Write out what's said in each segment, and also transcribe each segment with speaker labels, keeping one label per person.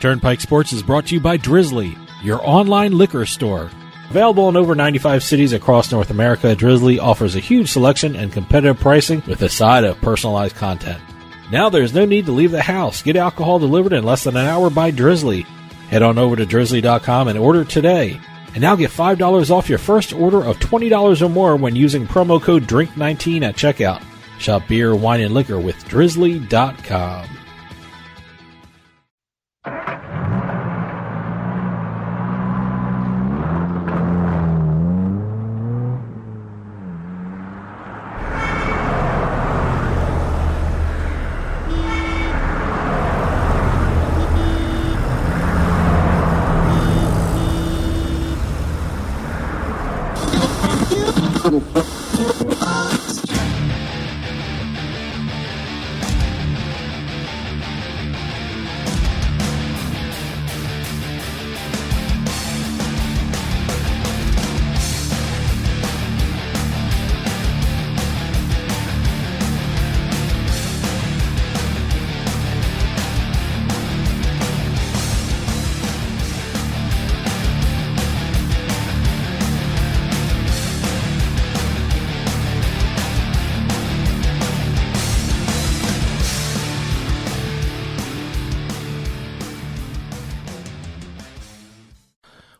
Speaker 1: Turnpike Sports is brought to you by Drizzly, your online liquor store. Available in over 95 cities across North America, Drizzly offers a huge selection and competitive pricing with a side of personalized content. Now there's no need to leave the house. Get alcohol delivered in less than an hour by Drizzly. Head on over to drizzly.com and order today. And now get $5 off your first order of $20 or more when using promo code DRINK19 at checkout. Shop beer, wine, and liquor with drizzly.com.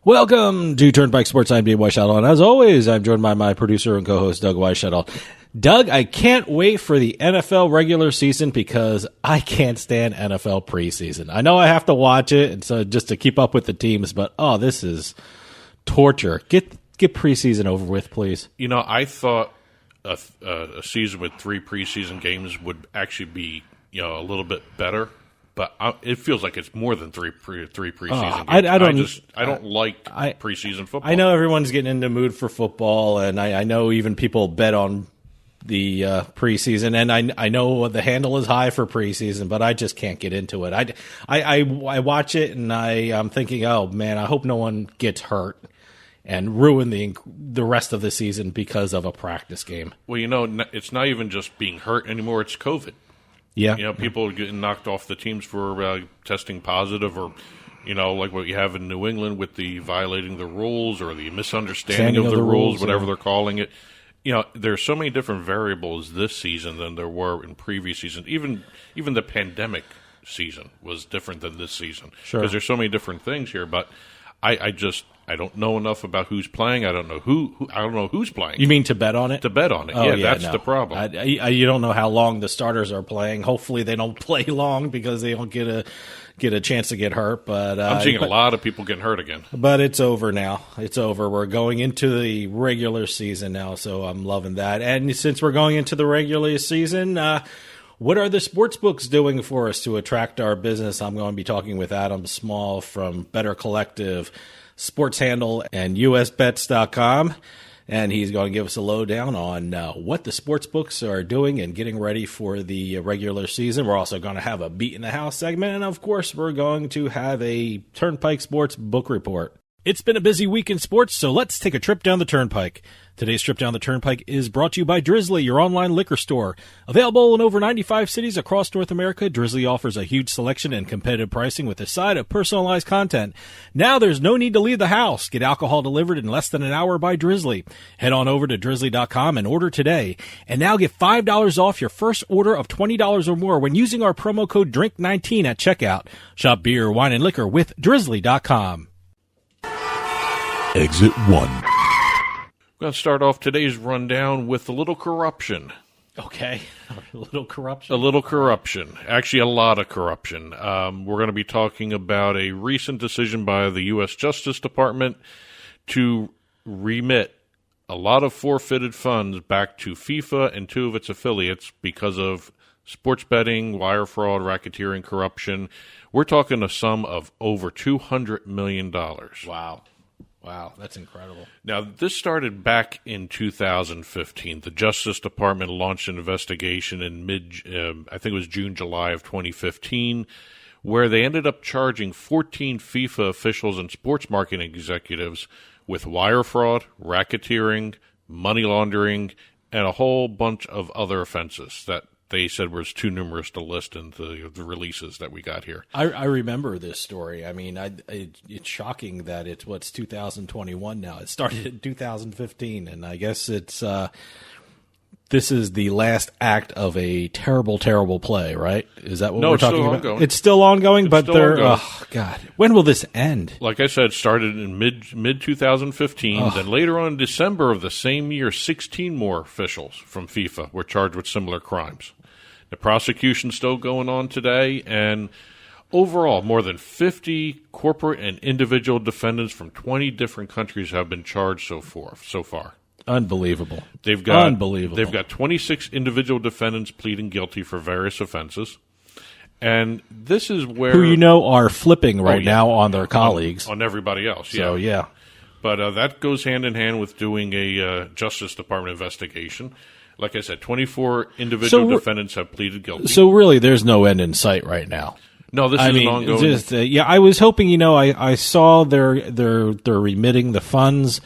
Speaker 1: Welcome to Turnpike Sports. I'm Dave Weishuttle, and as always, I'm joined by my producer and co-host, Doug Weishuttle. Doug, I can't wait for the NFL regular season because I can't stand NFL preseason. I know I have to watch it, and so just to keep up with the teams, but this is torture. Get preseason over with, please.
Speaker 2: You know, I thought a season with 3 preseason games would actually be, a little bit better. But it feels like it's more than three preseason games. I don't like preseason football.
Speaker 1: I know everyone's getting into the mood for football, and I know even people bet on the preseason, and I know the handle is high for preseason, but I just can't get into it. I watch it, and I'm thinking, oh man, I hope no one gets hurt and ruin the rest of the season because of a practice game.
Speaker 2: Well, it's not even just being hurt anymore; it's COVID.
Speaker 1: Yeah.
Speaker 2: People are getting knocked off the teams for testing positive or, like what you have in New England with the violating the rules or the misunderstanding of the rules, whatever they're calling it. There's so many different variables this season than there were in previous seasons. Even the pandemic season was different than this season.
Speaker 1: Sure.
Speaker 2: Because there's so many different things here. But I don't know enough about who's playing. I don't know I don't know who's playing.
Speaker 1: You mean to bet on it?
Speaker 2: To bet on it.
Speaker 1: Oh,
Speaker 2: That's the problem.
Speaker 1: You don't know how long the starters are playing. Hopefully they don't play long because they don't get a chance to get hurt. But
Speaker 2: I'm seeing a lot of people getting hurt again.
Speaker 1: But it's over now. It's over. We're going into the regular season now, so I'm loving that. And since we're going into the regular season, what are the sports books doing for us to attract our business? I'm going to be talking with Adam Small from Better Collective, Sports Handle, and usbets.com, and he's going to give us a lowdown on what the sports books are doing and getting ready for the regular season. We're also going to have a Beat in the House segment, and of course, we're going to have a Turnpike Sports book report. It's been a busy week in sports, so let's take a trip down the Turnpike. Today's trip down the Turnpike is brought to you by Drizzly, your online liquor store. Available in over 95 cities across North America, Drizzly offers a huge selection and competitive pricing with a side of personalized content. Now there's no need to leave the house. Get alcohol delivered in less than an hour by Drizzly. Head on over to drizzly.com and order today. And now get $5 off your first order of $20 or more when using our promo code DRINK19 at checkout. Shop beer, wine, and liquor with drizzly.com.
Speaker 3: Exit 1.
Speaker 2: We're going to start off today's rundown with a little corruption.
Speaker 1: Okay, a little corruption.
Speaker 2: A little corruption. Actually, a lot of corruption. We're going to be talking about a recent decision by the U.S. Justice Department to remit a lot of forfeited funds back to FIFA and 2 of its affiliates because of sports betting, wire fraud, racketeering, corruption. We're talking a sum of over $200 million.
Speaker 1: Wow, that's incredible.
Speaker 2: Now, this started back in 2015. The Justice Department launched an investigation in I think it was June, July of 2015, where they ended up charging 14 FIFA officials and sports marketing executives with wire fraud, racketeering, money laundering, and a whole bunch of other offenses that they said was too numerous to list in the releases that we got here.
Speaker 1: I remember this story. I mean, it's shocking that it's 2021 now. It started in 2015, and I guess this is the last act of a terrible, terrible play, right? Is that what we're talking about?
Speaker 2: Ongoing.
Speaker 1: It's still ongoing, but they're
Speaker 2: ongoing.
Speaker 1: Oh God, when will this end?
Speaker 2: Like I said, started in mid 2015. Then later on in December of the same year, 16 more officials from FIFA were charged with similar crimes. The prosecution's still going on today, and overall, more than 50 corporate and individual defendants from 20 different countries have been charged so far.
Speaker 1: Unbelievable.
Speaker 2: They've got
Speaker 1: Unbelievable.
Speaker 2: They've got 26 individual defendants pleading guilty for various offenses. And this is where...
Speaker 1: Who are flipping right now on their colleagues.
Speaker 2: On everybody else,
Speaker 1: So, yeah.
Speaker 2: But that goes hand in hand with doing a Justice Department investigation. Like I said, 24 individual defendants have pleaded guilty.
Speaker 1: So really, there's no end in sight right now.
Speaker 2: No, this is an ongoing...
Speaker 1: I was hoping, I saw they're remitting the funds.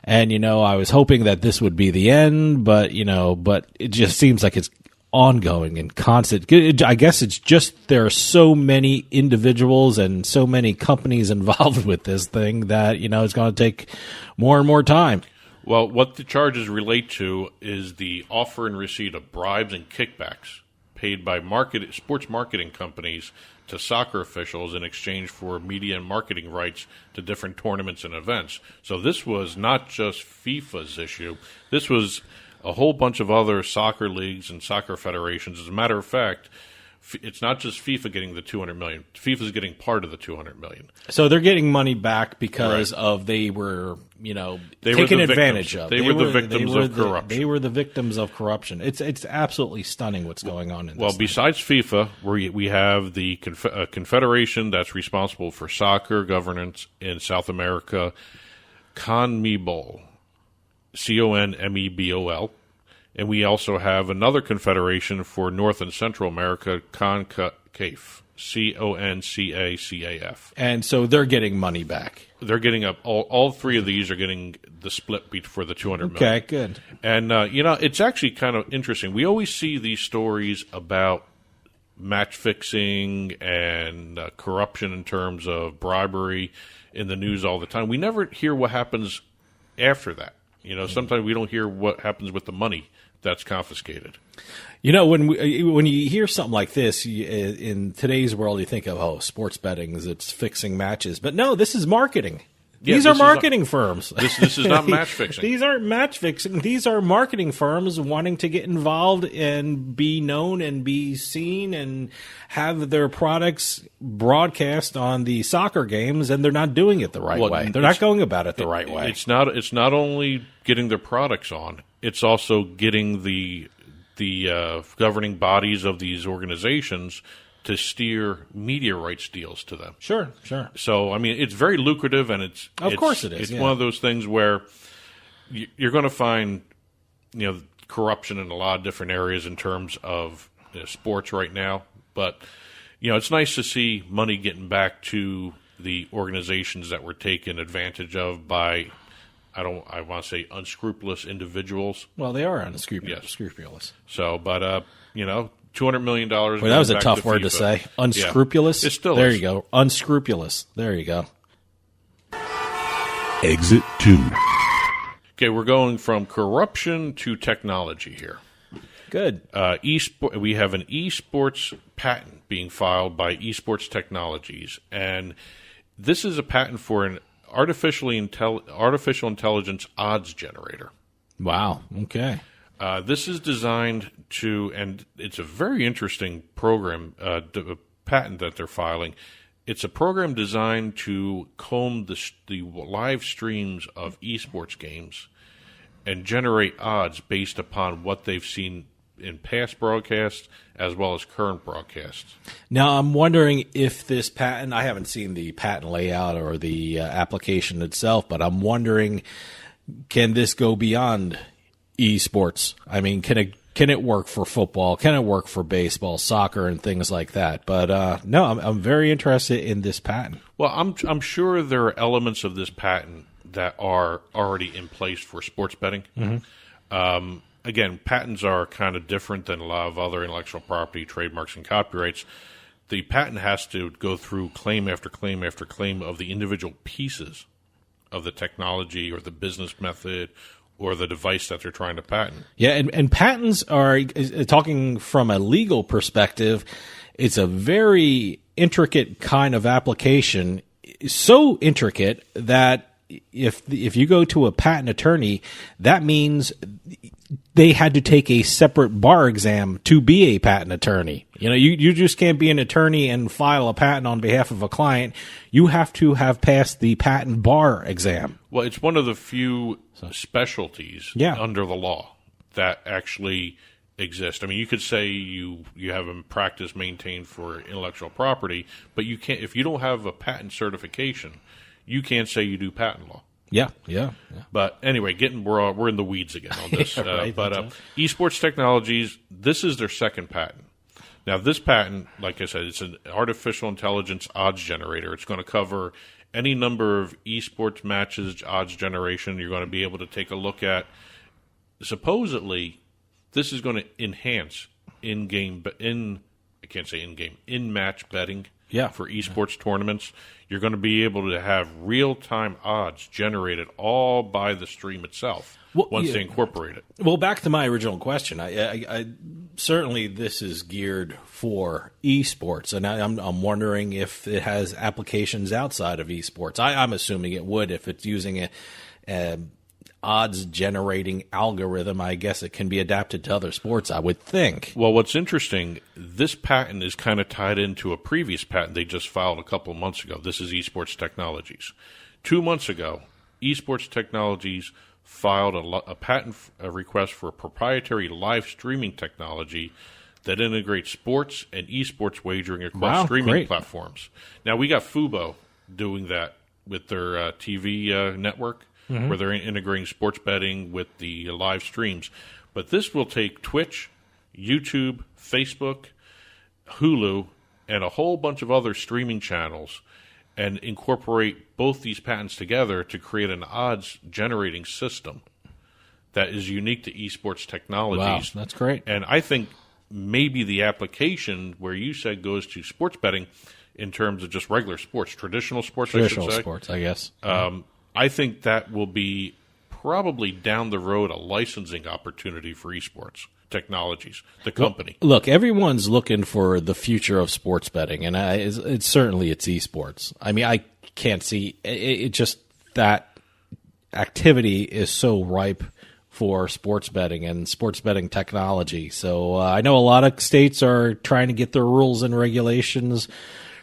Speaker 1: And, I was hoping that this would be the end, but it just seems like it's ongoing and constant. I guess it's just there are so many individuals and so many companies involved with this thing that, it's going to take more and more time.
Speaker 2: Well, what the charges relate to is the offer and receipt of bribes and kickbacks paid by sports marketing companies to soccer officials in exchange for media and marketing rights to different tournaments and events. So this was not just FIFA's issue. This was a whole bunch of other soccer leagues and soccer federations. As a matter of fact, it's not just FIFA getting the $200 million. FIFA's getting part of the $200 million.
Speaker 1: So they're getting money back because of they were taken advantage of.
Speaker 2: They were the victims of corruption.
Speaker 1: They were the victims of corruption. It's absolutely stunning what's going on in this.
Speaker 2: Well, besides FIFA, we have the confederation that's responsible for soccer governance in South America, CONMEBOL, CONMEBOL. And we also have another confederation for North and Central America, CONCACAF, CONCACAF.
Speaker 1: And so they're getting money back.
Speaker 2: They're getting all three of these are getting the split for the $200 million.
Speaker 1: Okay, good.
Speaker 2: And, it's actually kind of interesting. We always see these stories about match fixing and corruption in terms of bribery in the news all the time. We never hear what happens after that. Sometimes we don't hear what happens with the money that's confiscated.
Speaker 1: When you hear something like this in today's world, you think of sports betting, it's fixing matches, but no, this is marketing. These are marketing firms.
Speaker 2: This is not match fixing.
Speaker 1: These aren't match fixing. These are marketing firms wanting to get involved and be known and be seen and have their products broadcast on the soccer games, and they're not doing it the right way. They're not going about it the right way.
Speaker 2: It's not only getting their products on; it's also getting the governing bodies of these organizations to steer media rights deals to them.
Speaker 1: Sure.
Speaker 2: So, it's very lucrative, and it's
Speaker 1: of course it is.
Speaker 2: It's one of those things where you're going to find, corruption in a lot of different areas in terms of sports right now. But, it's nice to see money getting back to the organizations that were taken advantage of by, I want to say unscrupulous individuals.
Speaker 1: Well, they are unscrupulous. Yes.
Speaker 2: So, but, $200 million. Well,
Speaker 1: that was a tough word to say. Unscrupulous?
Speaker 2: Yeah, it still
Speaker 1: there
Speaker 2: is.
Speaker 1: You go. Unscrupulous. There you go.
Speaker 3: Exit 2.
Speaker 2: Okay, we're going from corruption to technology here.
Speaker 1: Good.
Speaker 2: We have an esports patent being filed by Esports Technologies, and this is a patent for an artificial intelligence odds generator.
Speaker 1: Wow. Okay.
Speaker 2: This is designed to, and it's a very interesting program, patent that they're filing. It's a program designed to comb the live streams of esports games and generate odds based upon what they've seen in past broadcasts as well as current broadcasts.
Speaker 1: Now, I'm wondering if this patent, I haven't seen the patent layout or the application itself, but I'm wondering, can this go beyond esports? I mean, can it work for football? Can it work for baseball, soccer, and things like that? But no, I'm very interested in this patent.
Speaker 2: Well, I'm sure there are elements of this patent that are already in place for sports betting. Mm-hmm. again, patents are kind of different than a lot of other intellectual property, trademarks, and copyrights. The patent has to go through claim after claim after claim of the individual pieces of the technology or the business method or the device that they're trying to patent.
Speaker 1: Yeah, and patents are, talking from a legal perspective, it's a very intricate kind of application, so intricate that if you go to a patent attorney, that means they had to take a separate bar exam to be a patent attorney. You just can't be an attorney and file a patent on behalf of a client. You have to have passed the patent bar exam.
Speaker 2: Well, it's one of the few specialties under the law that actually exist. I mean, you could say you have a practice maintained for intellectual property, but you can't, if you don't have a patent certification, you can't say you do patent law.
Speaker 1: Yeah.
Speaker 2: But anyway, we're in the weeds again on this.
Speaker 1: Right,
Speaker 2: Esports Technologies, this is their second patent. Now, this patent, like I said, it's an artificial intelligence odds generator. It's going to cover any number of esports matches, odds generation. You're going to be able to take a look at. Supposedly, this is going to enhance in-match betting for esports tournaments. You're going to be able to have real-time odds generated all by the stream itself once they incorporate it.
Speaker 1: Well, back to my original question. I certainly this is geared for esports, and I'm wondering if it has applications outside of esports. I'm assuming it would if it's using a odds generating algorithm. I guess it can be adapted to other sports, I would think.
Speaker 2: Well, what's interesting, this patent is kind of tied into a previous patent they just filed a couple of months ago. This is Esports Technologies. 2 months ago, Esports Technologies filed a patent request for a proprietary live streaming technology that integrates sports and esports wagering across streaming platforms. Now, we got Fubo doing that with their TV network, where they're integrating sports betting with the live streams. But this will take Twitch, YouTube, Facebook, Hulu, and a whole bunch of other streaming channels and incorporate both these patents together to create an odds-generating system that is unique to esports technologies.
Speaker 1: Wow, that's great.
Speaker 2: And I think maybe the application where you said goes to sports betting in terms of just regular sports, traditional sports, I should say.
Speaker 1: Traditional sports, I guess.
Speaker 2: I think that will be probably down the road a licensing opportunity for esports technologies, the company.
Speaker 1: Look, everyone's looking for the future of sports betting, and it's certainly it's esports. I mean, I can't see it just that activity is so ripe for sports betting and sports betting technology. So I know a lot of states are trying to get their rules and regulations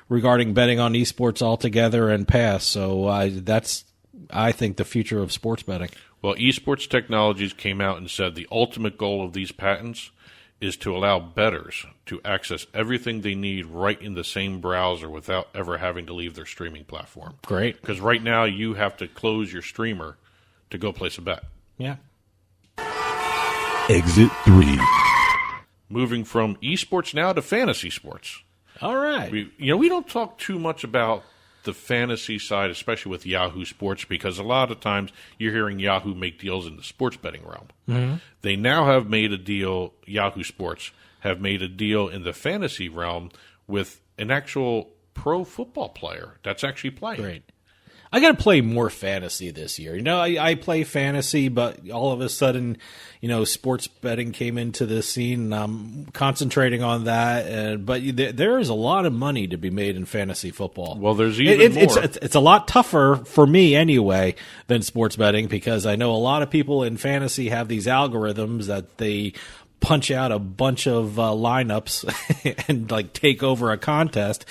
Speaker 1: regarding betting on esports altogether and pass. So that's, I think, the future of sports betting.
Speaker 2: Well, Esports Technologies came out and said the ultimate goal of these patents is to allow bettors to access everything they need right in the same browser without ever having to leave their streaming platform.
Speaker 1: Great.
Speaker 2: Because right now you have to close your streamer to go place a bet.
Speaker 1: Yeah.
Speaker 3: Exit 3.
Speaker 2: Moving from esports now to fantasy sports.
Speaker 1: All right.
Speaker 2: We don't talk too much about the fantasy side, especially with Yahoo Sports, because a lot of times you're hearing Yahoo make deals in the sports betting realm. Mm-hmm. They now have made a deal, Yahoo Sports have made a deal in the fantasy realm with an actual pro football player that's actually playing.
Speaker 1: Great. I got to play more fantasy this year. I play fantasy, but all of a sudden, sports betting came into the scene, and I'm concentrating on that. But there is a lot of money to be made in fantasy football.
Speaker 2: Well, there's even more.
Speaker 1: It's a lot tougher for me anyway than sports betting, because I know a lot of people in fantasy have these algorithms that they punch out a bunch of lineups and take over a contest.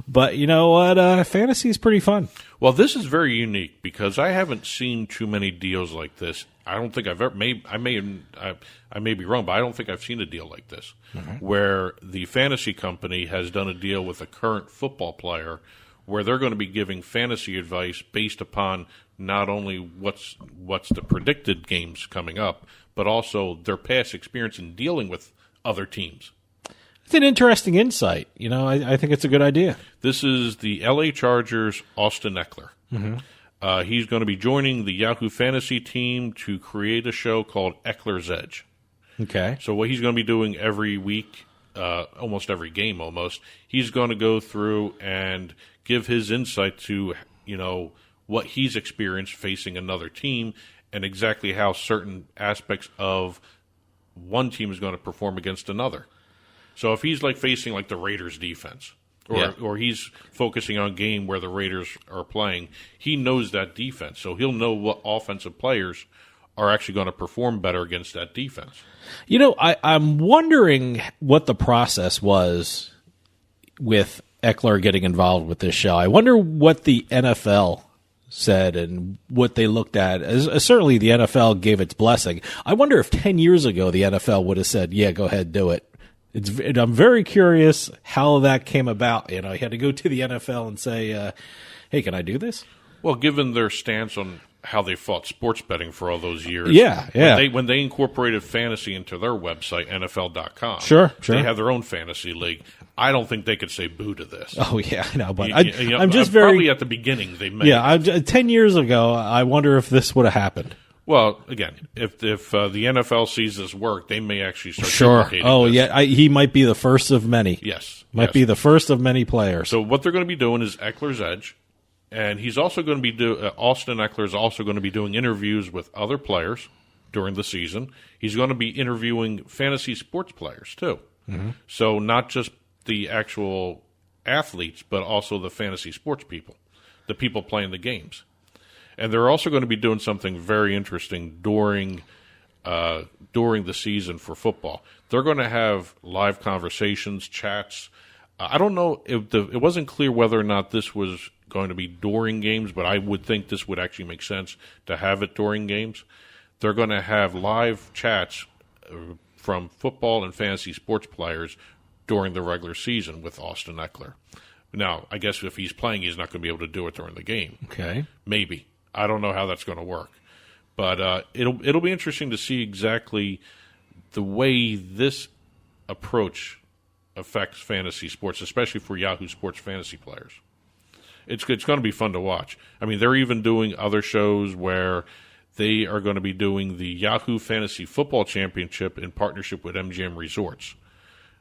Speaker 1: But you know what? Fantasy is pretty fun.
Speaker 2: Well, this is very unique because I haven't seen too many deals like this. I don't think I've ever. I may be wrong, but I don't think I've seen a deal like this, where the fantasy company has done a deal with a current football player, where they're going to be giving fantasy advice based upon not only what's the predicted games coming up, but also their past experience in dealing with other teams.
Speaker 1: It's an interesting insight. I think it's a good idea.
Speaker 2: This is the L.A. Chargers' Austin Eckler. Mm-hmm. He's going to be joining the Yahoo Fantasy team to create a show called Eckler's Edge.
Speaker 1: Okay.
Speaker 2: So what he's going to be doing every week, almost every game almost, he's going to go through and give his insight to, what he's experienced facing another team and exactly how certain aspects of one team is going to perform against another. So if he's facing the Raiders defense, or he's focusing on a game where the Raiders are playing, he knows that defense. So he'll know what offensive players are actually going to perform better against that defense.
Speaker 1: I'm wondering what the process was with Eckler getting involved with this show. I wonder what the NFL said and what they looked at. Certainly the NFL gave its blessing. I wonder if 10 years ago the NFL would have said, yeah, go ahead, do it. I'm very curious how that came about. He had to go to the NFL and say, hey, can I do this?
Speaker 2: Well, given their stance on how they fought sports betting for all those years.
Speaker 1: Yeah.
Speaker 2: When they incorporated fantasy into their website, NFL.com.
Speaker 1: Sure.
Speaker 2: They have their own fantasy league. I don't think they could say boo to this.
Speaker 1: Oh, yeah, I know. But
Speaker 2: I'm just probably at the beginning they may.
Speaker 1: Yeah, 10 years ago, I wonder if this would have happened.
Speaker 2: Well, again, if the NFL sees this work, they may actually start duplicating this.
Speaker 1: Yeah, he might be the first of many.
Speaker 2: Yes.
Speaker 1: Might be the first of many players.
Speaker 2: So what they're going to be doing is Eckler's Edge, and he's also going to be Austin Eckler is also going to be doing interviews with other players during the season. He's going to be interviewing fantasy sports players, too. Mm-hmm. So not just the actual athletes, but also the fantasy sports people, the people playing the games. And they're also going to be doing something very interesting during the season for football. They're going to have live conversations, chats. I don't know if it wasn't clear whether or not this was going to be during games, but I would think this would actually make sense to have it during games. They're going to have live chats from football and fantasy sports players during the regular season with Austin Eckler. Now, I guess if he's playing, he's not going to be able to do it during the game.
Speaker 1: Okay.
Speaker 2: Maybe. I don't know how that's going to work. But it'll be interesting to see exactly the way this approach affects fantasy sports, especially for Yahoo Sports fantasy players. It's going to be fun to watch. I mean, they're even doing other shows where they are going to be doing the Yahoo Fantasy Football Championship in partnership with MGM Resorts.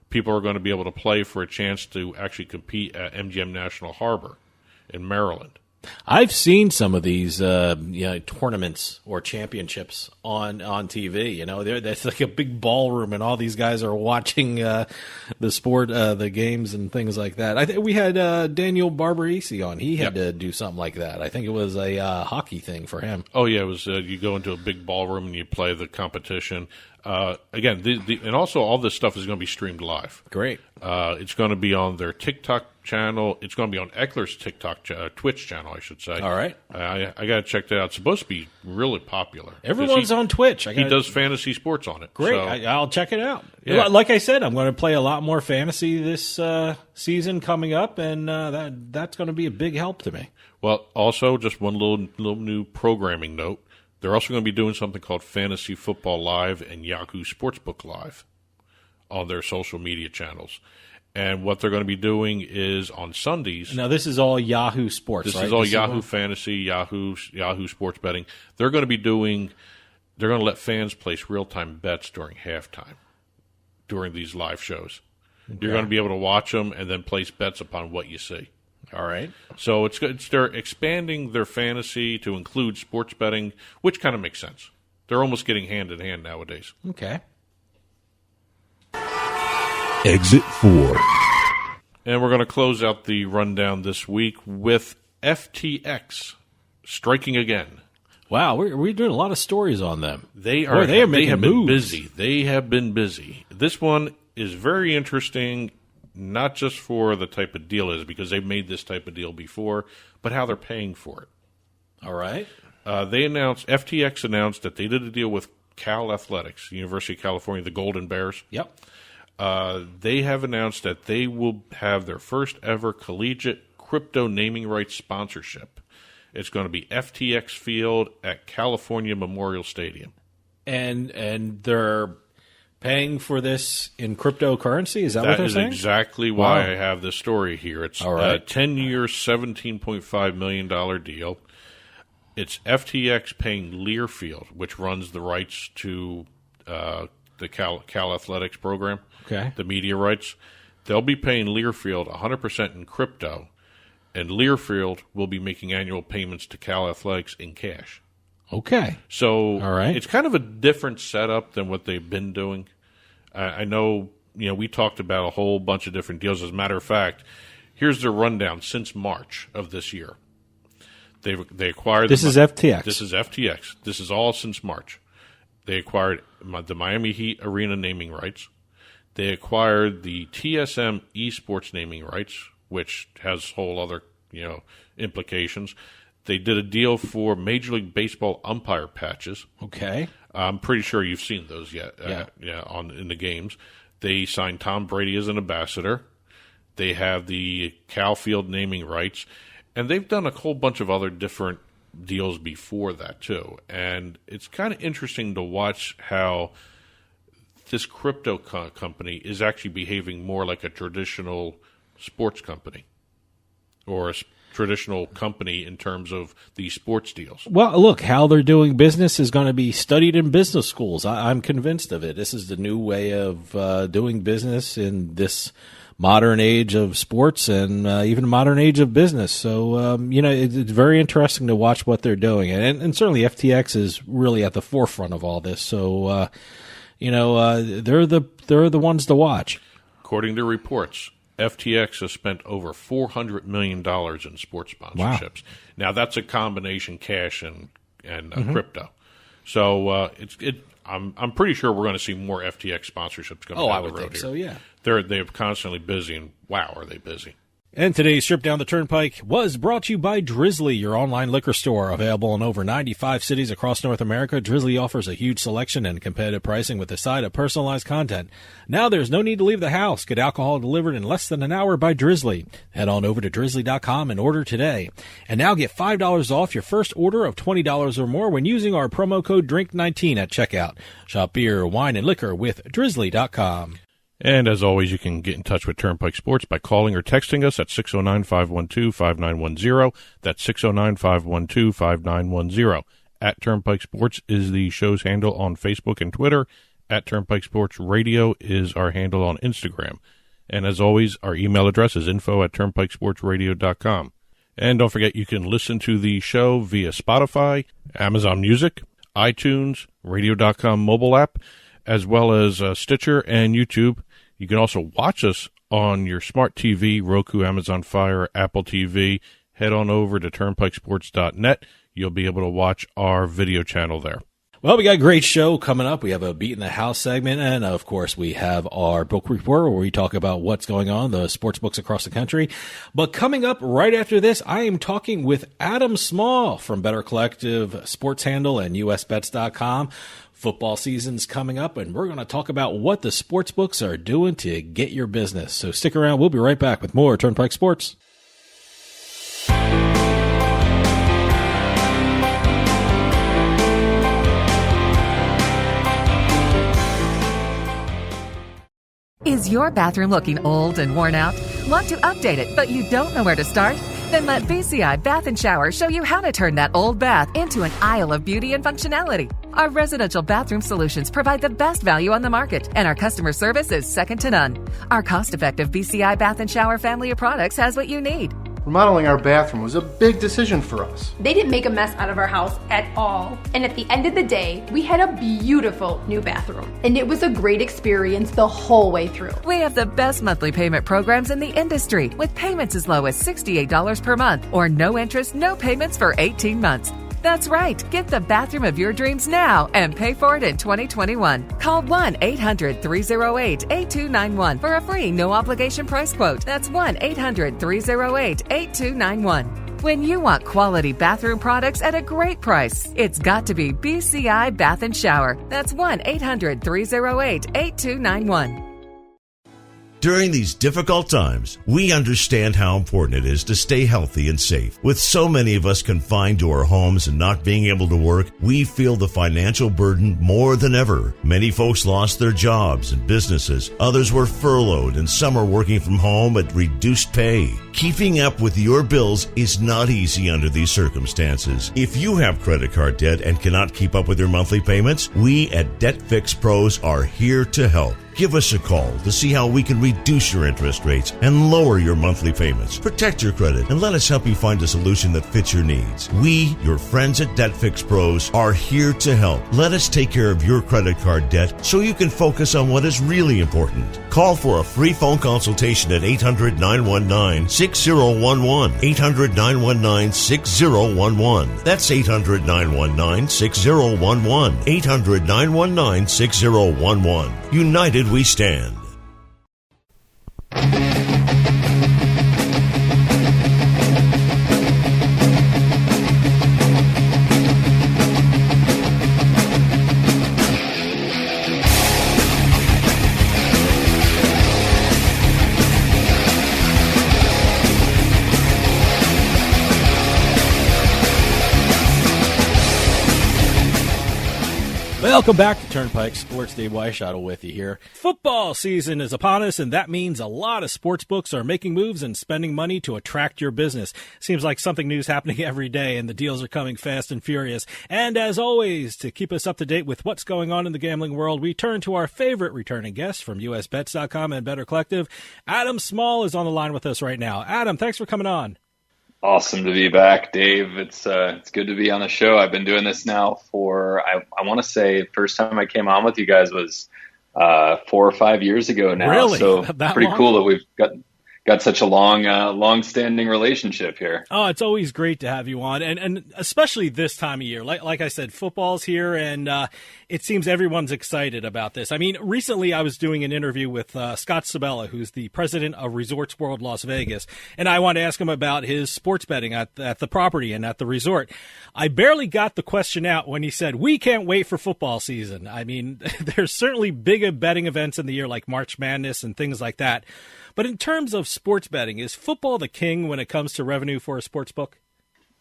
Speaker 2: People are going to be able to play for a chance to actually compete at MGM National Harbor in Maryland.
Speaker 1: I've seen some of these tournaments or championships on TV. There's like a big ballroom, and all these guys are watching the sport, the games, and things like that. I think we had Daniel Barbarisi on. He had to do something like that. I think it was a hockey thing for him.
Speaker 2: Oh yeah, it was. You go into a big ballroom and you play the competition. Again, and also all this stuff is going to be streamed live.
Speaker 1: Great.
Speaker 2: It's going to be on their TikTok channel. It's going to be on Eckler's Twitch channel, I should say.
Speaker 1: All right.
Speaker 2: I got to check that out. It's supposed to be really popular.
Speaker 1: Everyone's on Twitch.
Speaker 2: He does fantasy sports on it.
Speaker 1: Great.
Speaker 2: So.
Speaker 1: I'll check it out.
Speaker 2: Yeah.
Speaker 1: Like I said, I'm going to play a lot more fantasy this season coming up, and that's going to be a big help to me.
Speaker 2: Well, also, just one little new programming note. They're also going to be doing something called Fantasy Football Live and Yahoo Sportsbook Live on their social media channels. And what they're going to be doing is on Sundays.
Speaker 1: Now, this is all Yahoo Sports,
Speaker 2: This
Speaker 1: right?
Speaker 2: is all Yahoo Fantasy, Yahoo Sports Betting. They're going to let fans place real-time bets during halftime during these live shows. Okay. You're going to be able to watch them and then place bets upon what you see.
Speaker 1: All right.
Speaker 2: So they're expanding their fantasy to include sports betting, which kind of makes sense. They're almost getting hand in hand nowadays.
Speaker 1: Okay.
Speaker 3: Exit 4.
Speaker 2: And we're going to close out the rundown this week with FTX striking again.
Speaker 1: Wow, we're doing a lot of stories on them.
Speaker 2: They
Speaker 1: have
Speaker 2: been busy. They have been busy. This one is very interesting. Not just for the type of deal it is, because they've made this type of deal before, but how they're paying for it.
Speaker 1: All right.
Speaker 2: FTX announced that they did a deal with Cal Athletics, University of California, the Golden Bears.
Speaker 1: Yep.
Speaker 2: They have announced that they will have their first ever collegiate crypto naming rights sponsorship. It's going to be FTX Field at California Memorial Stadium.
Speaker 1: And they're paying for this in cryptocurrency? Is that what they're saying?
Speaker 2: That is exactly why I have this story here. It's
Speaker 1: all right.
Speaker 2: A 10-year, $17.5 million deal. It's FTX paying Learfield, which runs the rights to the Cal Athletics program,
Speaker 1: Okay.
Speaker 2: the media rights. They'll be paying Learfield 100% in crypto, and Learfield will be making annual payments to Cal Athletics in cash.
Speaker 1: Okay.
Speaker 2: So
Speaker 1: All right.
Speaker 2: It's kind of a different setup than what they've been doing. I know, we talked about a whole bunch of different deals. As a matter of fact, here's the rundown since March of this year. They acquired.
Speaker 1: This is FTX.
Speaker 2: This is FTX. This is all since March. They acquired the Miami Heat arena naming rights. They acquired the TSM esports naming rights, which has whole other implications. They did a deal for Major League Baseball umpire patches.
Speaker 1: Okay.
Speaker 2: I'm pretty sure you've seen those yet.
Speaker 1: Yeah.
Speaker 2: In the games. They signed Tom Brady as an ambassador. They have the Cal Field naming rights, and they've done a whole bunch of other different deals before that too. And it's kind of interesting to watch how this crypto company is actually behaving more like a traditional sports company or a traditional company in terms of these sports deals.
Speaker 1: Well, look, how they're doing business is going to be studied in business schools. I'm convinced of it. This is the new way of doing business in this modern age of sports and even modern age of business. So, it's very interesting to watch what they're doing. And certainly FTX is really at the forefront of all this. So, they're the ones to watch.
Speaker 2: According to reports, FTX has spent over $400 million in sports sponsorships.
Speaker 1: Wow.
Speaker 2: Now, that's a combination cash and crypto. So I'm pretty sure we're going to see more FTX sponsorships coming down the road
Speaker 1: think
Speaker 2: here.
Speaker 1: so, yeah.
Speaker 2: They're constantly busy, and wow, are they busy.
Speaker 1: And today's trip down the Turnpike was brought to you by Drizzly, your online liquor store. Available in over 95 cities across North America, Drizzly offers a huge selection and competitive pricing with a side of personalized content. Now there's no need to leave the house. Get alcohol delivered in less than an hour by Drizzly. Head on over to drizzly.com and order today. And now get $5 off your first order of $20 or more when using our promo code DRINK19 at checkout. Shop beer, wine, and liquor with drizzly.com.
Speaker 2: And as always, you can get in touch with Turnpike Sports by calling or texting us at 609-512-5910. That's 609-512-5910. At Turnpike Sports is the show's handle on Facebook and Twitter. At Turnpike Sports Radio is our handle on Instagram. And as always, our email address is info@turnpikesportsradio.com. And don't forget, you can listen to the show via Spotify, Amazon Music, iTunes, radio.com mobile app, as well as Stitcher and YouTube. You can also watch us on your smart TV, Roku, Amazon Fire, Apple TV. Head on over to turnpikesports.net. You'll be able to watch our video channel there.
Speaker 1: Well, we got a great show coming up. We have a Beat in the House segment, and of course, we have our book report where we talk about what's going on, the sports books across the country. But coming up right after this, I am talking with Adam Small from Better Collective Sports Handle and USBets.com. Football season's coming up, and we're going to talk about what the sports books are doing to get your business. So stick around. We'll be right back with more Turnpike Sports.
Speaker 4: Is your bathroom looking old and worn out? Want to update it, but you don't know where to start? Then let BCI Bath & Shower show you how to turn that old bath into an aisle of beauty and functionality. Our residential bathroom solutions provide the best value on the market, and our customer service is second to none. Our cost-effective BCI Bath & Shower family of products has what you need.
Speaker 5: Remodeling our bathroom was a big decision for us.
Speaker 6: They didn't make a mess out of our house at all. And at the end of the day, we had a beautiful new bathroom. And it was a great experience the whole way through.
Speaker 4: We have the best monthly payment programs in the industry, with payments as low as $68 per month or no interest, no payments for 18 months. That's right. Get the bathroom of your dreams now and pay for it in 2021. Call 1-800-308-8291 for a free no-obligation price quote. That's 1-800-308-8291. When you want quality bathroom products at a great price, it's got to be BCI Bath & Shower. That's 1-800-308-8291.
Speaker 7: During these difficult times, we understand how important it is to stay healthy and safe. With so many of us confined to our homes and not being able to work, we feel the financial burden more than ever. Many folks lost their jobs and businesses. Others were furloughed, and some are working from home at reduced pay. Keeping up with your bills is not easy under these circumstances. If you have credit card debt and cannot keep up with your monthly payments, we at Debt Fix Pros are here to help. Give us a call to see how we can reduce your interest rates and lower your monthly payments. Protect your credit and let us help you find a solution that fits your needs. We, your friends at Debt Fix Pros, are here to help. Let us take care of your credit card debt so you can focus on what is really important. Call for a free phone consultation at 800-919-6011. 800-919-6011. That's 800-919-6011. 800-919-6011. United we stand.
Speaker 1: Welcome back to Turnpike Sports. Dave Weishottle with you here. Football season is upon us, and that means a lot of sports books are making moves and spending money to attract your business. Seems like something new is happening every day, and the deals are coming fast and furious. And as always, to keep us up to date with what's going on in the gambling world, we turn to our favorite returning guest from USBets.com and Better Collective. Adam Small is on the line with us right now. Adam, thanks for coming on.
Speaker 8: Awesome to be back, Dave. It's good to be on the show. I've been doing this now for, I want to say, first time I came on with you guys was 4 or 5 years ago now.
Speaker 1: Really?
Speaker 8: So
Speaker 1: That
Speaker 8: pretty
Speaker 1: long?
Speaker 8: cool that we've got such a long-standing relationship here.
Speaker 1: Oh, it's always great to have you on, and especially this time of year. Like I said, football's here, and it seems everyone's excited about this. I mean, recently I was doing an interview with Scott Sabella, who's the president of Resorts World Las Vegas, and I wanted to ask him about his sports betting at the property and at the resort. I barely got the question out when he said, "We can't wait for football season." I mean, there's certainly big betting events in the year like March Madness and things like that. But in terms of sports betting, is football the king when it comes to revenue for a sports book?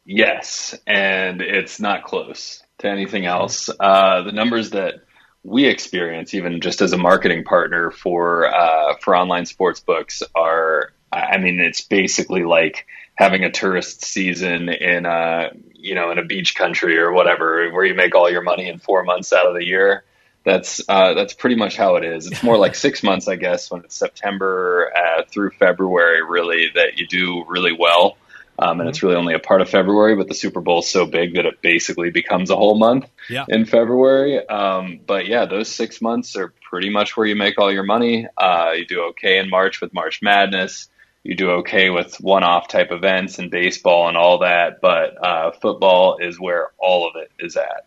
Speaker 8: Yes, and it's not close to anything else. The numbers that we experience, even just as a marketing partner for online sports books, are, I mean, it's basically like having a tourist season in a beach country or whatever, where you make all your money in 4 months out of the year. That's pretty much how it is. It's more like 6 months, I guess, when it's September through February, really, that you do really well. And it's really only a part of February, but the Super Bowl is so big that it basically becomes a whole month in February. But yeah, those 6 months are pretty much where you make all your money. You do okay in March with March Madness. You do okay with one-off type events and baseball and all that. But football is where all of it is at.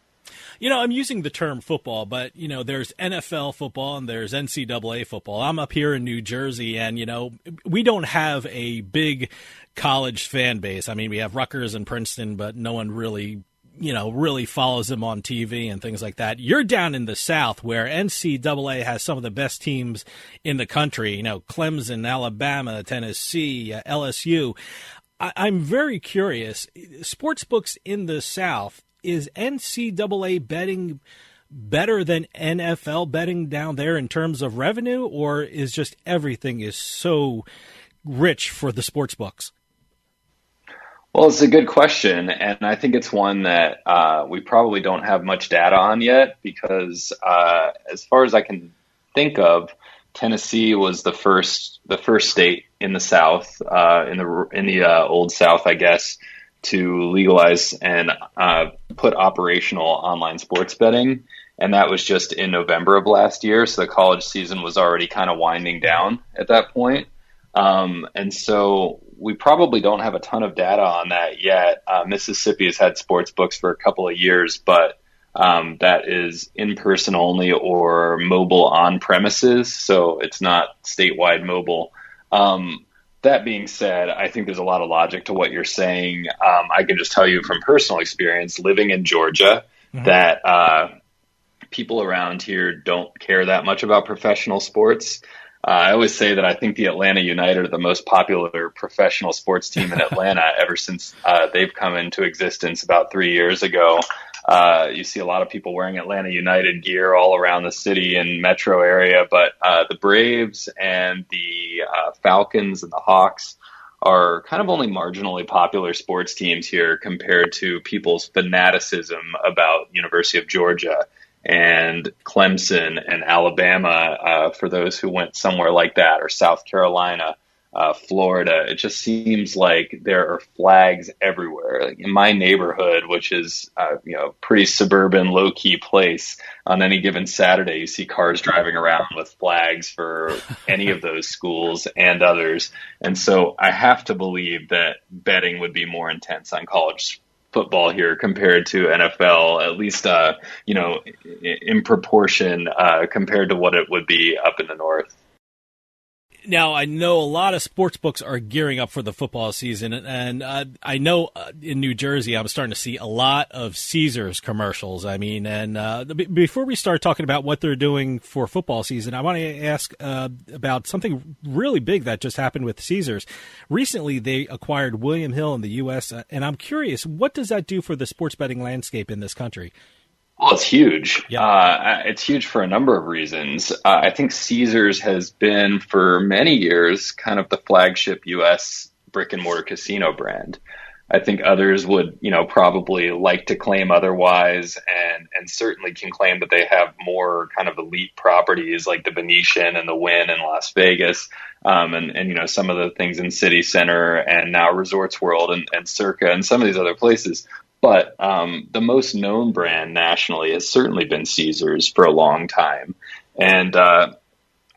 Speaker 1: You know, I'm using the term football, but, you know, there's NFL football and there's NCAA football. I'm up here in New Jersey, and, you know, we don't have a big college fan base. I mean, we have Rutgers and Princeton, but no one really follows them on TV and things like that. You're down in the South where NCAA has some of the best teams in the country, you know, Clemson, Alabama, Tennessee, LSU. I'm very curious. Sports books in the South, is NCAA betting better than NFL betting down there in terms of revenue, or is just everything is so rich for the sports books?
Speaker 8: Well, it's a good question, and I think it's one that we probably don't have much data on yet, because as far as I can think of, Tennessee was the first state in the South, in the old South, I guess, to legalize and put operational online sports betting. And that was just in November of last year. So the college season was already kind of winding down at that point. And so we probably don't have a ton of data on that yet. Mississippi has had sports books for a couple of years, but that is in-person only or mobile on premises. So it's not statewide mobile. That being said, I think there's a lot of logic to what you're saying. I can just tell you from personal experience, living in Georgia, that people around here don't care that much about professional sports. I always say that I think the Atlanta United are the most popular professional sports team in Atlanta ever since they've come into existence about 3 years ago. You see a lot of people wearing Atlanta United gear all around the city and metro area, but the Braves and the Falcons and the Hawks are kind of only marginally popular sports teams here compared to people's fanaticism about University of Georgia and Clemson and Alabama, for those who went somewhere like that, or South Carolina, Florida. It just seems like there are flags everywhere. Like in my neighborhood, which is pretty suburban, low key place, on any given Saturday, you see cars driving around with flags for any of those schools and others. And so I have to believe that betting would be more intense on college football here compared to NFL, at least, in proportion compared to what it would be up in the north.
Speaker 1: Now, I know a lot of sports books are gearing up for the football season, and I know in New Jersey I'm starting to see a lot of Caesars commercials. I mean, and before we start talking about what they're doing for football season, I want to ask about something really big that just happened with Caesars. Recently, they acquired William Hill in the U.S., and I'm curious, what does that do for the sports betting landscape in this country?
Speaker 8: Well, it's huge.
Speaker 1: Yeah.
Speaker 8: It's huge for a number of reasons. I think Caesars has been for many years kind of the flagship U.S. brick and mortar casino brand. I think others would, probably like to claim otherwise, and certainly can claim that they have more kind of elite properties like the Venetian and the Wynn in Las Vegas, and some of the things in City Center and now Resorts World and Circa and some of these other places. But the most known brand nationally has certainly been Caesars for a long time. And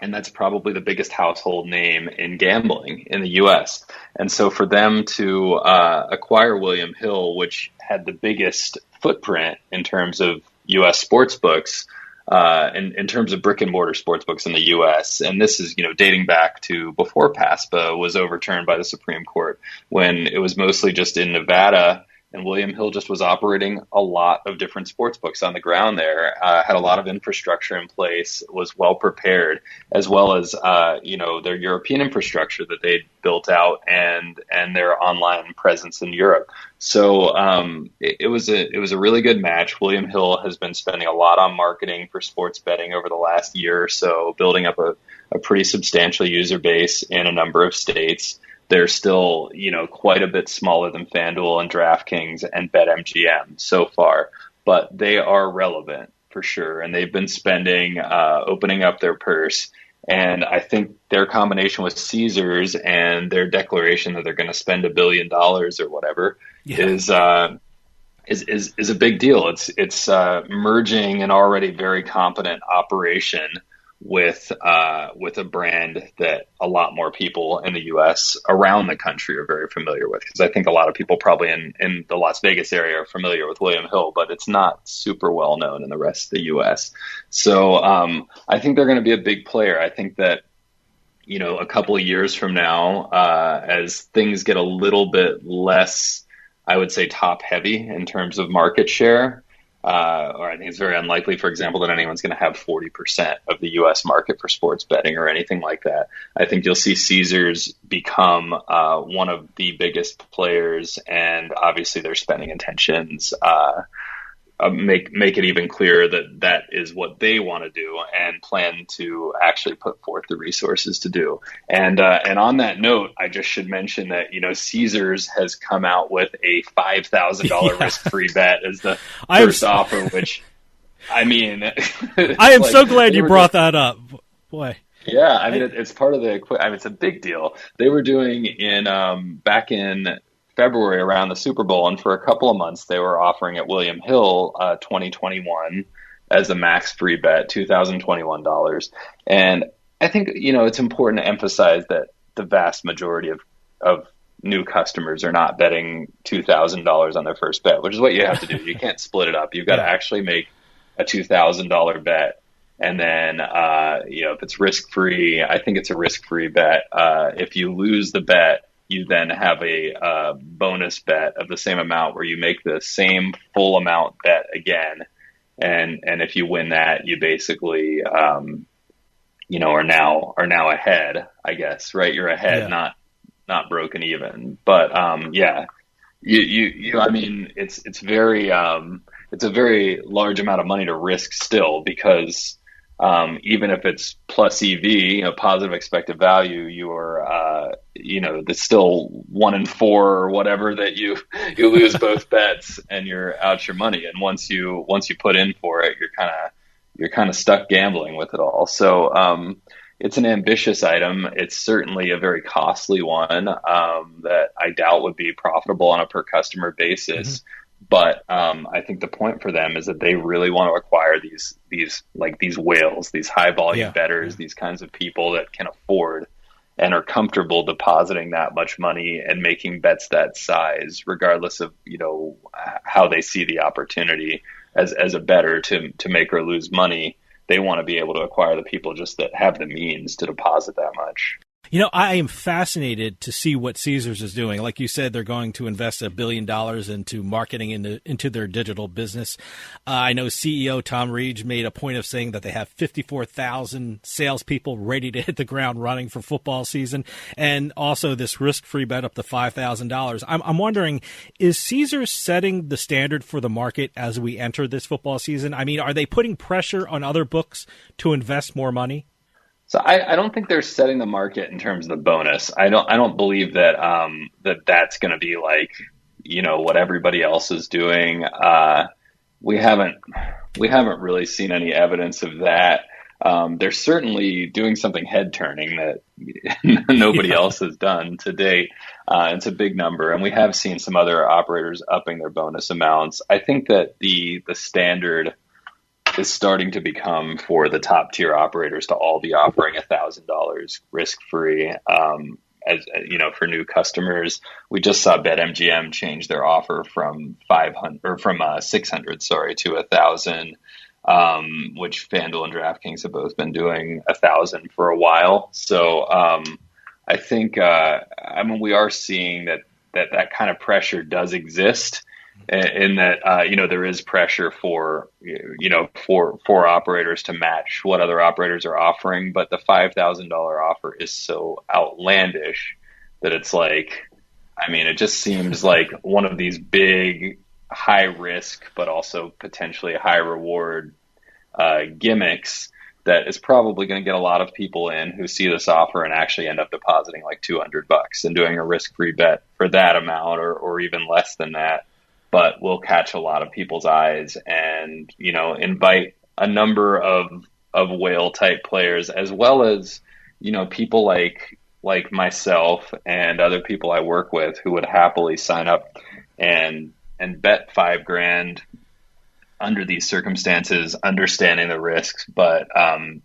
Speaker 8: that's probably the biggest household name in gambling in the U.S. And so for them to acquire William Hill, which had the biggest footprint in terms of U.S. sports books, in terms of brick and mortar sports books in the U.S., and this is dating back to before PASPA was overturned by the Supreme Court, when it was mostly just in Nevada. And William Hill just was operating a lot of different sports books on the ground there, had a lot of infrastructure in place, was well prepared, as well as, their European infrastructure that they'd built out and their online presence in Europe. So it was a really good match. William Hill has been spending a lot on marketing for sports betting over the last year or so, building up a pretty substantial user base in a number of states. They're still, quite a bit smaller than FanDuel and DraftKings and BetMGM so far, but they are relevant for sure. And they've been spending, opening up their purse. And I think their combination with Caesars and their declaration that they're going to spend $1 billion or whatever is a big deal. It's merging an already very competent operation with a brand that a lot more people in the U.S. around the country are very familiar with. Because I think a lot of people probably in the Las Vegas area are familiar with William Hill, but it's not super well known in the rest of the U.S. So I think they're going to be a big player. I think that, a couple of years from now, as things get a little bit less, I would say, top heavy in terms of market share, or I think it's very unlikely, for example, that anyone's going to have 40% of the U.S. market for sports betting or anything like that. I think you'll see Caesars become one of the biggest players, and obviously their spending intentions make it even clearer that is what they want to do and plan to actually put forth the resources to do. And on that note, I just should mention that Caesars has come out with a $5,000 risk-free bet as the first offer, which I mean,
Speaker 1: I am so glad you brought that up, boy.
Speaker 8: Yeah, I mean it's part of it's a big deal. They were doing back in February around the Super Bowl, and for a couple of months they were offering at William Hill 2021 as a max free bet, $2,021. And I think it's important to emphasize that the vast majority of new customers are not betting $2,000 on their first bet, which is what you have to do. You can't split it up. You've got to actually make a $2,000 bet. And then, if it's risk free, I think it's a risk free bet. If you lose the bet, you then have a bonus bet of the same amount where you make the same full amount bet again. And if you win that, you basically, are now ahead, I guess, right? You're ahead,
Speaker 1: Yeah.
Speaker 8: not broken even. But yeah, I mean, it's a very large amount of money to risk still, because even if it's plus EV, positive expected value, that's still 1 in 4 or whatever that you lose both bets and you're out your money. And once you put in for it, you're kind of stuck gambling with it all. So it's an ambitious item. It's certainly a very costly one that I doubt would be profitable on a per customer basis. Mm-hmm. But I think the point for them is that they really want to acquire these whales, these high volume bettors, these kinds of people that can afford and are comfortable depositing that much money and making bets that size, regardless of how they see the opportunity as a bettor to make or lose money. They want to be able to acquire the people just that have the means to deposit that much.
Speaker 1: I am fascinated to see what Caesars is doing. Like you said, they're going to invest $1 billion into marketing into their digital business. I know CEO Tom Reed made a point of saying that they have 54,000 salespeople ready to hit the ground running for football season, and also this risk-free bet up to $5,000. I'm wondering, is Caesars setting the standard for the market as we enter this football season? I mean, are they putting pressure on other books to invest more money?
Speaker 8: So I don't think they're setting the market in terms of the bonus. I don't believe that that's going to be like what everybody else is doing. We haven't really seen any evidence of that. They're certainly doing something head turning that nobody else has done to date. It's a big number, and we have seen some other operators upping their bonus amounts. I think that the standard is starting to become for the top tier operators to all be offering $1,000 risk free. As for new customers, we just saw BetMGM change their offer from 600, to 1,000, which FanDuel and DraftKings have both been doing 1,000 for a while. So I think we are seeing that kind of pressure does exist. In that, there is pressure for operators to match what other operators are offering, but the $5,000 offer is so outlandish that it's like, it just seems like one of these big, high risk, but also potentially high reward gimmicks that is probably going to get a lot of people in who see this offer and actually end up depositing like $200 and doing a risk-free bet for that amount or even less than that. But will catch a lot of people's eyes and, invite a number of whale type players, as well as, people like myself and other people I work with who would happily sign up and bet $5,000 under these circumstances, understanding the risks, but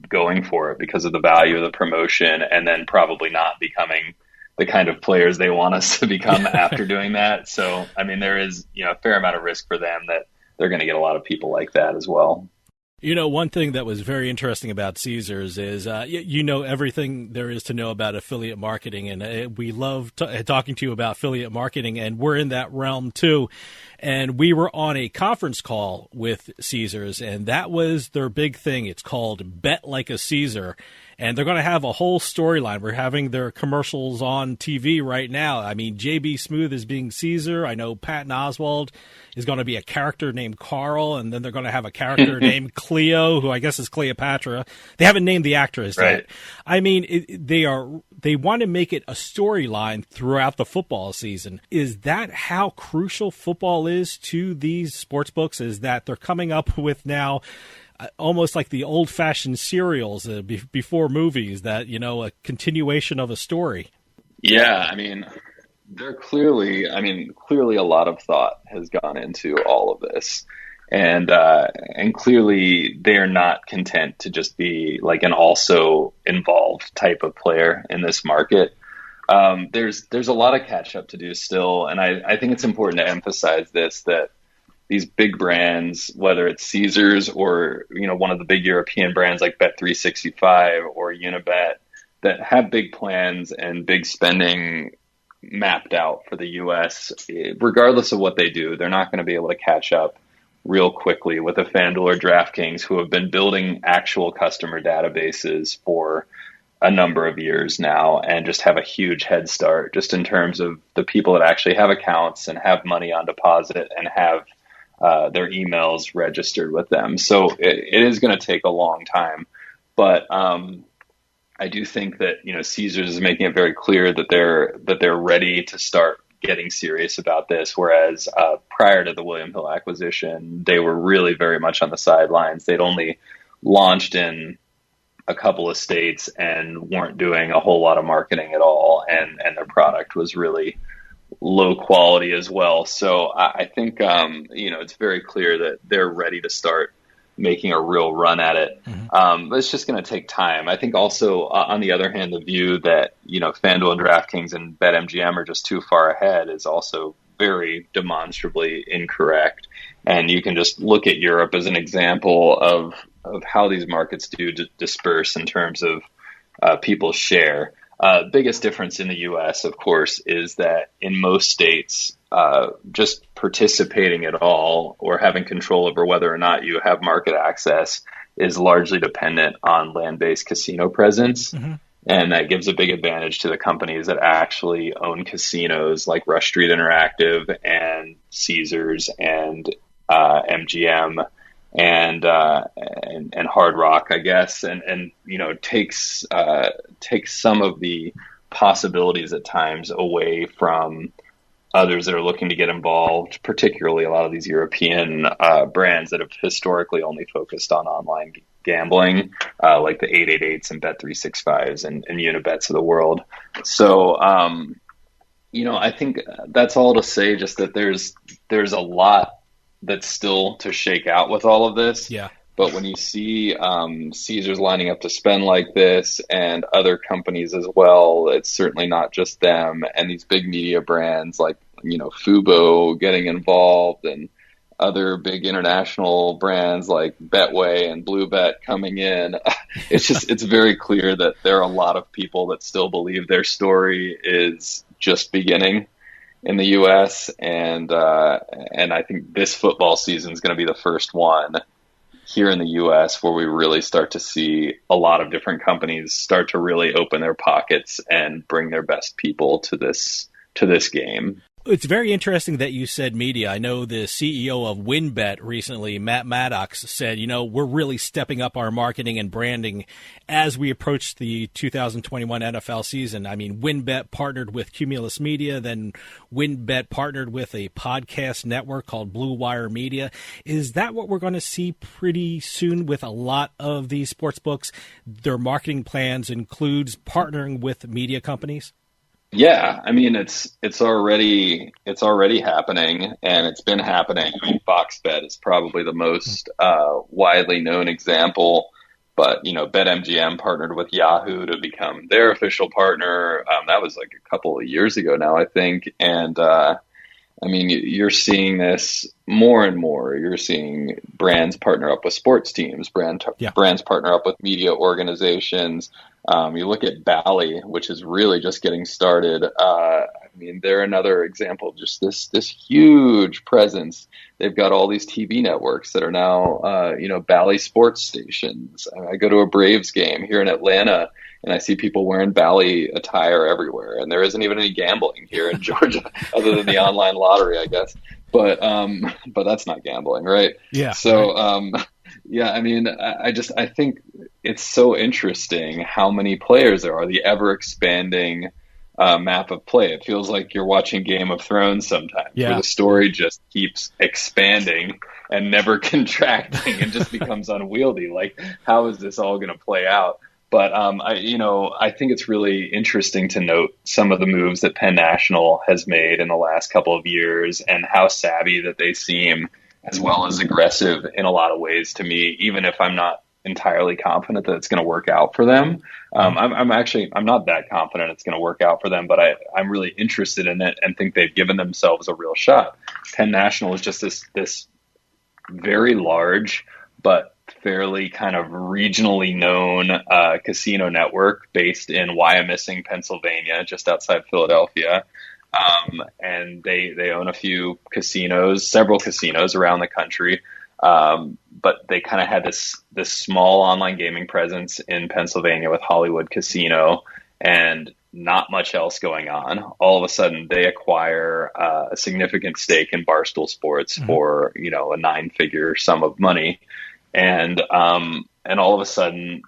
Speaker 8: going for it because of the value of the promotion, and then probably not becoming the kind of players they want us to become after doing that. So, there is, a fair amount of risk for them that they're going to get a lot of people like that as well.
Speaker 1: One thing that was very interesting about Caesars is, everything there is to know about affiliate marketing. And we love talking to you about affiliate marketing, and we're in that realm too. And we were on a conference call with Caesars, and that was their big thing. It's called Bet Like a Caesar. And they're going to have a whole storyline. We're having their commercials on TV right now. J.B. Smoove is being Caesar. I know Patton Oswalt is going to be a character named Carl, and then they're going to have a character named Cleo, who I guess is Cleopatra. They haven't named the actress yet. They want to make it a storyline throughout the football season. Is that how crucial football is to these sports books? Is that they're coming up with now almost like the old-fashioned serials before movies, that, a continuation of a story?
Speaker 8: Yeah, they're clearly a lot of thought has gone into all of this. And clearly they're not content to just be like an also involved type of player in this market. There's a lot of catch up to do still. And I think it's important to emphasize this, that these big brands, whether it's Caesars or, one of the big European brands like Bet365 or Unibet, that have big plans and big spending mapped out for the U.S., regardless of what they do, they're not going to be able to catch up real quickly with a FanDuel or DraftKings, who have been building actual customer databases for a number of years now and just have a huge head start just in terms of the people that actually have accounts and have money on deposit and have their emails registered with them. So it is going to take a long time, but I do think that, Caesars is making it very clear that they're ready to start getting serious about this. Whereas prior to the William Hill acquisition, they were really very much on the sidelines. They'd only launched in a couple of states and weren't doing a whole lot of marketing at all. And their product was really low quality as well. So I think, it's very clear that they're ready to start making a real run at it. But it's just going to take time. I think also, on the other hand, the view that, FanDuel and DraftKings and BetMGM are just too far ahead is also very demonstrably incorrect. And you can just look at Europe as an example of how these markets do disperse in terms of people's share. Biggest difference in the U.S., of course, is that in most states, just participating at all or having control over whether or not you have market access is largely dependent on land-based casino presence. And that gives a big advantage to the companies that actually own casinos like Rush Street Interactive and Caesars and MGM and Hard Rock, I guess, and takes some of the possibilities at times away from others that are looking to get involved, particularly a lot of these European brands that have historically only focused on online gambling, like the 888s and Bet365s and Unibets of the world. So, I think that's all to say, just that there's a lot that's still to shake out with all of this.
Speaker 1: Yeah.
Speaker 8: But when you see Caesars lining up to spend like this and other companies as well, it's certainly not just them. And these big media brands like, Fubo getting involved and other big international brands like Betway and Bluebet coming in. It's very clear that there are a lot of people that still believe their story is just beginning in the U.S. And I think this football season is going to be the first one here in the U.S. where we really start to see a lot of different companies start to really open their pockets and bring their best people to this game.
Speaker 1: It's very interesting that you said media. I know the CEO of WinBet recently, Matt Maddox, said, we're really stepping up our marketing and branding as we approach the 2021 NFL season. I mean, WinBet partnered with Cumulus Media, then WinBet partnered with a podcast network called Blue Wire Media. Is that what we're going to see pretty soon with a lot of these sports books? Their marketing plans includes partnering with media companies?
Speaker 8: Yeah, I mean it's already happening, and it's been happening. I mean, Fox Bet is probably the most widely known example, but BetMGM partnered with Yahoo to become their official partner. That was like a couple of years ago now, I think, and I mean, you're seeing this more and more. You're seeing brands partner up with sports teams, brands partner up with media organizations. You look at Bally, which is really just getting started. I mean, they're another example of just this huge presence. They've got all these TV networks that are now, Bally sports stations. I go to a Braves game here in Atlanta, and I see people wearing Bally attire everywhere. And there isn't even any gambling here in Georgia other than the online lottery, I guess. But that's not gambling, right?
Speaker 1: Yeah.
Speaker 8: So, yeah, I mean, I think it's so interesting how many players there are, the ever expanding map of play. It feels like you're watching Game of Thrones sometimes, where the story just keeps expanding and never contracting and just becomes unwieldy. Like, how is this all going to play out? But I think it's really interesting to note some of the moves that Penn National has made in the last couple of years and how savvy that they seem, as well as aggressive in a lot of ways to me, even if I'm not entirely confident that it's going to work out for them. I'm not that confident it's going to work out for them, but I'm really interested in it and think they've given themselves a real shot. Penn National is just this very large, but fairly kind of regionally known casino network based in Wyomissing, Pennsylvania, just outside Philadelphia. And they own a few casinos, several casinos around the country. But they kind of had this small online gaming presence in Pennsylvania with Hollywood Casino and not much else going on. All of a sudden, they acquire a significant stake in Barstool Sports for a 9-figure sum of money, and all of a sudden,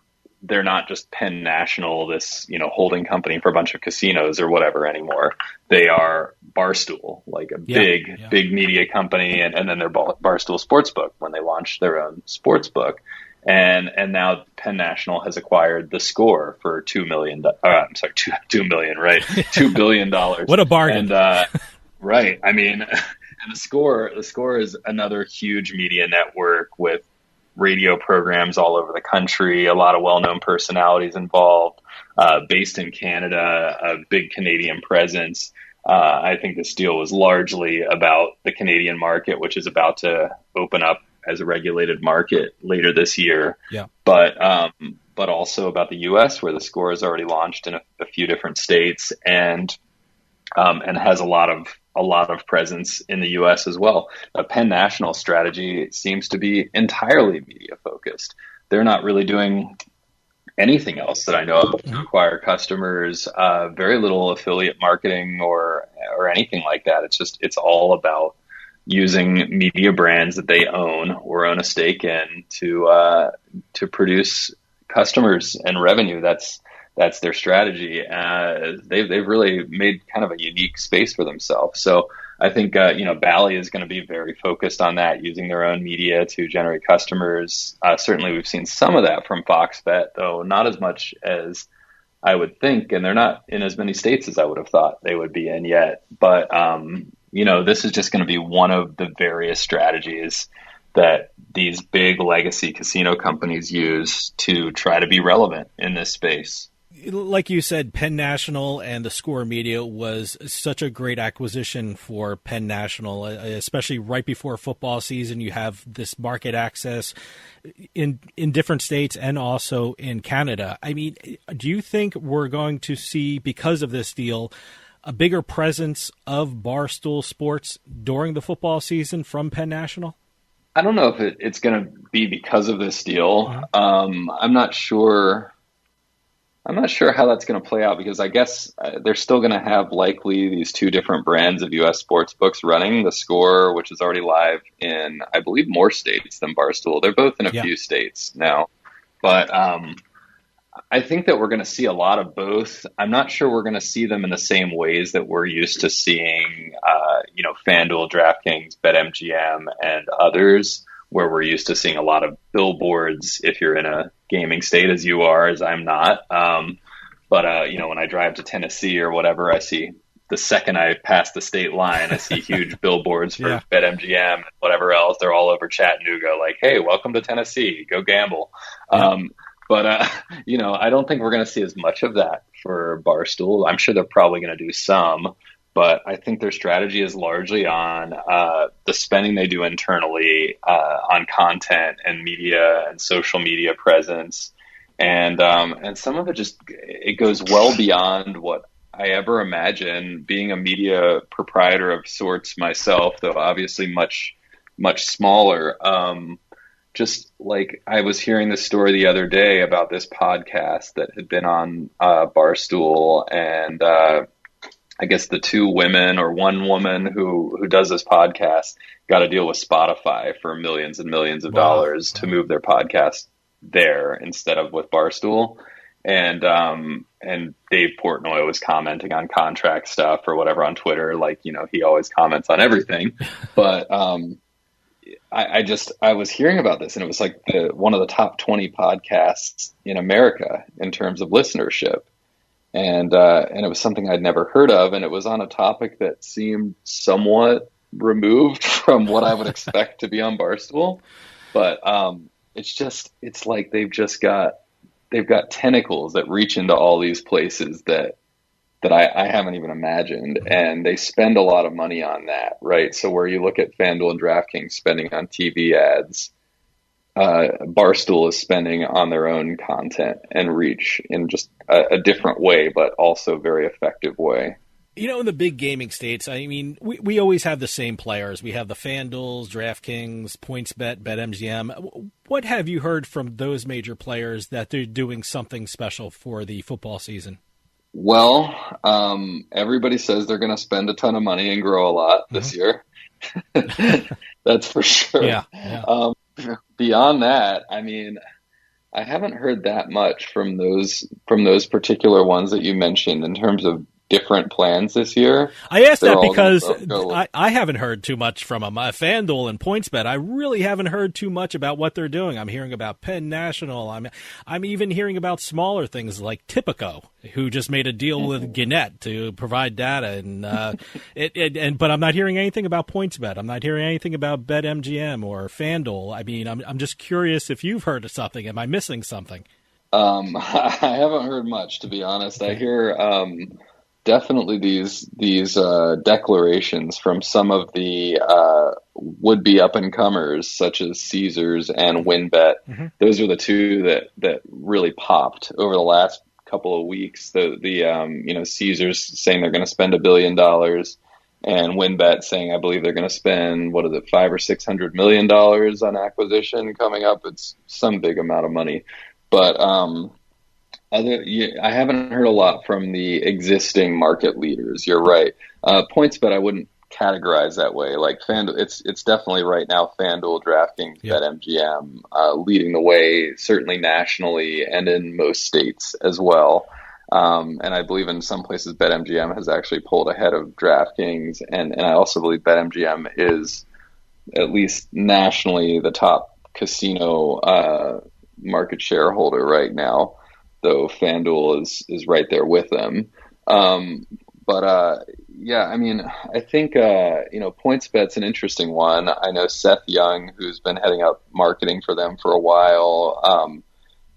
Speaker 8: they're not just Penn National, this holding company for a bunch of casinos or whatever anymore. They are Barstool, like a big media company, and then they're Barstool Sportsbook when they launched their own sportsbook. And now Penn National has acquired The Score for $2 million. $2 million, right? $2 billion.
Speaker 1: What a bargain!
Speaker 8: And right, I mean, and The Score is another huge media network with radio programs all over the country. A lot of well-known personalities involved. Based in Canada, a big Canadian presence. I think this deal was largely about the Canadian market, which is about to open up as a regulated market later this year.
Speaker 1: Yeah.
Speaker 8: But also about the U.S., where The Score is already launched in a few different states and has a lot of presence in the U.S. as well. Penn National strategy seems to be entirely media focused. They're not really doing anything else that I know of to acquire customers. Very little affiliate marketing or anything like that. It's all about using media brands that they own or own a stake in to produce customers and revenue. That's their strategy. They've really made kind of a unique space for themselves. So I think Bally is going to be very focused on that, using their own media to generate customers. Certainly, we've seen some of that from Fox Bet, though not as much as I would think, and they're not in as many states as I would have thought they would be in yet. But this is just going to be one of the various strategies that these big legacy casino companies use to try to be relevant in this space.
Speaker 1: Like you said, Penn National and The Score Media was such a great acquisition for Penn National, especially right before football season. You have this market access in different states and also in Canada. I mean, do you think we're going to see, because of this deal, a bigger presence of Barstool Sports during the football season from Penn National?
Speaker 8: I don't know if it's going to be because of this deal. I'm not sure how that's going to play out, because I guess they're still going to have likely these two different brands of U.S. sports books running. The Score, which is already live in, I believe, more states than Barstool. They're both in a few states now. But I think that we're going to see a lot of both. I'm not sure we're going to see them in the same ways that we're used to seeing, FanDuel, DraftKings, BetMGM, and others, where we're used to seeing a lot of billboards if you're in a gaming state, as you are, as I'm not. But when I drive to Tennessee or whatever, I see, the second I pass the state line, I see huge billboards for BetMGM and whatever else. They're all over Chattanooga, like, hey, welcome to Tennessee, go gamble. But I don't think we're going to see as much of that for Barstool. I'm sure they're probably going to do some, but I think their strategy is largely on the spending they do internally on content and media and social media presence. And some of it goes well beyond what I ever imagined. Being a media proprietor of sorts myself, though obviously much, much smaller. Just like I was hearing this story the other day about this podcast that had been on Barstool, and I guess the two women or one woman who does this podcast got a deal with Spotify for millions and millions of dollars to move their podcast there instead of with Barstool. And Dave Portnoy was commenting on contract stuff or whatever on Twitter. Like, he always comments on everything, but I was hearing about this, and it was like one of the top 20 podcasts in America in terms of listenership. And it was something I'd never heard of. And it was on a topic that seemed somewhat removed from what I would expect to be on Barstool. But it's like they've got tentacles that reach into all these places that I haven't even imagined. And they spend a lot of money on that, right? So where you look at FanDuel and DraftKings spending on TV ads, Barstool is spending on their own content and reach in just a different way, but also very effective way.
Speaker 1: In the big gaming states, I mean, we always have the same players. We have the FanDuels, DraftKings, PointsBet, BetMGM. What have you heard from those major players that they're doing something special for the football season?
Speaker 8: Well, everybody says they're going to spend a ton of money and grow a lot this year. That's for sure.
Speaker 1: Yeah.
Speaker 8: Beyond that, I mean, I haven't heard that much from those particular ones that you mentioned in terms of different plans this year.
Speaker 1: I asked that because I haven't heard too much from them. FanDuel and PointsBet, I really haven't heard too much about what they're doing. I'm hearing about Penn National. I'm even hearing about smaller things like Tipico, who just made a deal with Gannett to provide data, and but I'm not hearing anything about PointsBet. I'm not hearing anything about BetMGM or FanDuel. I mean, I'm just curious if you've heard of something. Am I missing something?
Speaker 8: I haven't heard much, to be honest. I hear definitely these declarations from some of the would-be up-and-comers, such as Caesars and WynnBET. Those are the two that really popped over the last couple of weeks. The Caesars saying they're going to spend $1 billion, and WynnBET saying I believe they're going to spend $500 or $600 million on acquisition coming up. It's some big amount of money, but I haven't heard a lot from the existing market leaders. You're right. PointsBet I wouldn't categorize that way. Like FanDuel, it's definitely right now FanDuel, DraftKings, BetMGM leading the way, certainly nationally and in most states as well. And I believe in some places BetMGM has actually pulled ahead of DraftKings, and I also believe BetMGM is at least nationally the top casino market shareholder right now, though FanDuel is right there with them. Yeah, I mean, I think, PointsBet's an interesting one. I know Seth Young, who's been heading up marketing for them for a while,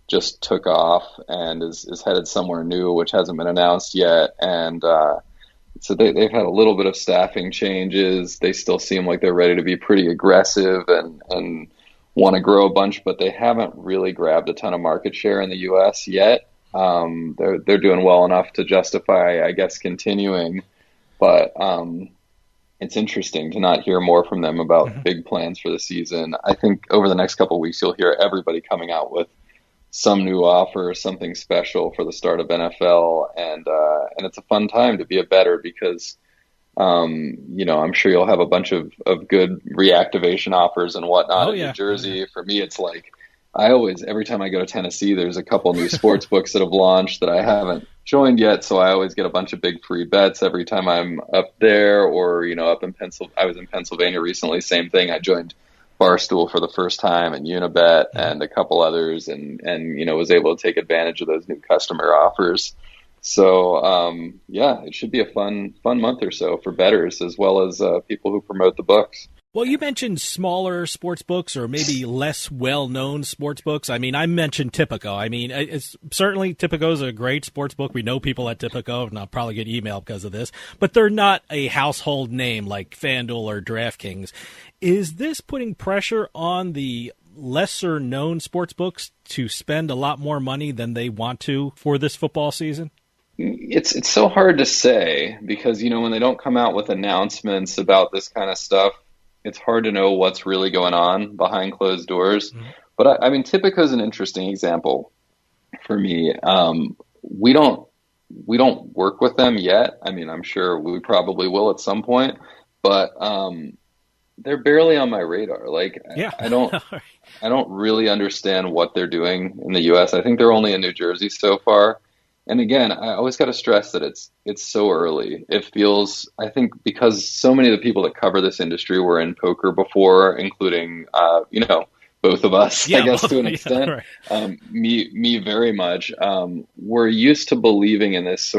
Speaker 8: just took off and is headed somewhere new, which hasn't been announced yet. And so they've had a little bit of staffing changes. They still seem like they're ready to be pretty aggressive and want to grow a bunch, but they haven't really grabbed a ton of market share in the U.S. yet. They're doing well enough to justify, I guess, continuing. But it's interesting to not hear more from them about big plans for the season. I think over the next couple of weeks, you'll hear everybody coming out with some new offer, something special for the start of NFL, and it's a fun time to be a bettor because I'm sure you'll have a bunch of good reactivation offers and whatnot in New Jersey. For me, it's like every time I go to Tennessee, there's a couple new sports books that have launched that I haven't joined yet. So I always get a bunch of big free bets every time I'm up there, or, up in Pennsylvania. I was in Pennsylvania recently. Same thing. I joined Barstool for the first time and Unibet and a couple others and was able to take advantage of those new customer offers. So, it should be a fun month or so for bettors as well as people who promote the books.
Speaker 1: Well, you mentioned smaller sports books or maybe less well-known sports books. I mean, I mentioned Tipico. I mean, certainly Tipico is a great sports book. We know people at Tipico, and I'll probably get email because of this. But they're not a household name like FanDuel or DraftKings. Is this putting pressure on the lesser-known sports books to spend a lot more money than they want to for this football season?
Speaker 8: It's so hard to say because, when they don't come out with announcements about this kind of stuff, it's hard to know what's really going on behind closed doors. But I mean, Tipico is an interesting example for me. We don't work with them yet. I mean, I'm sure we probably will at some point, but they're barely on my radar. Like, I don't really understand what they're doing in the U.S. I think they're only in New Jersey so far. And again, I always got to stress that it's so early. It feels, I think, because so many of the people that cover this industry were in poker before, including, both of us, I guess, to an extent. Right. Me very much. We're used to believing in this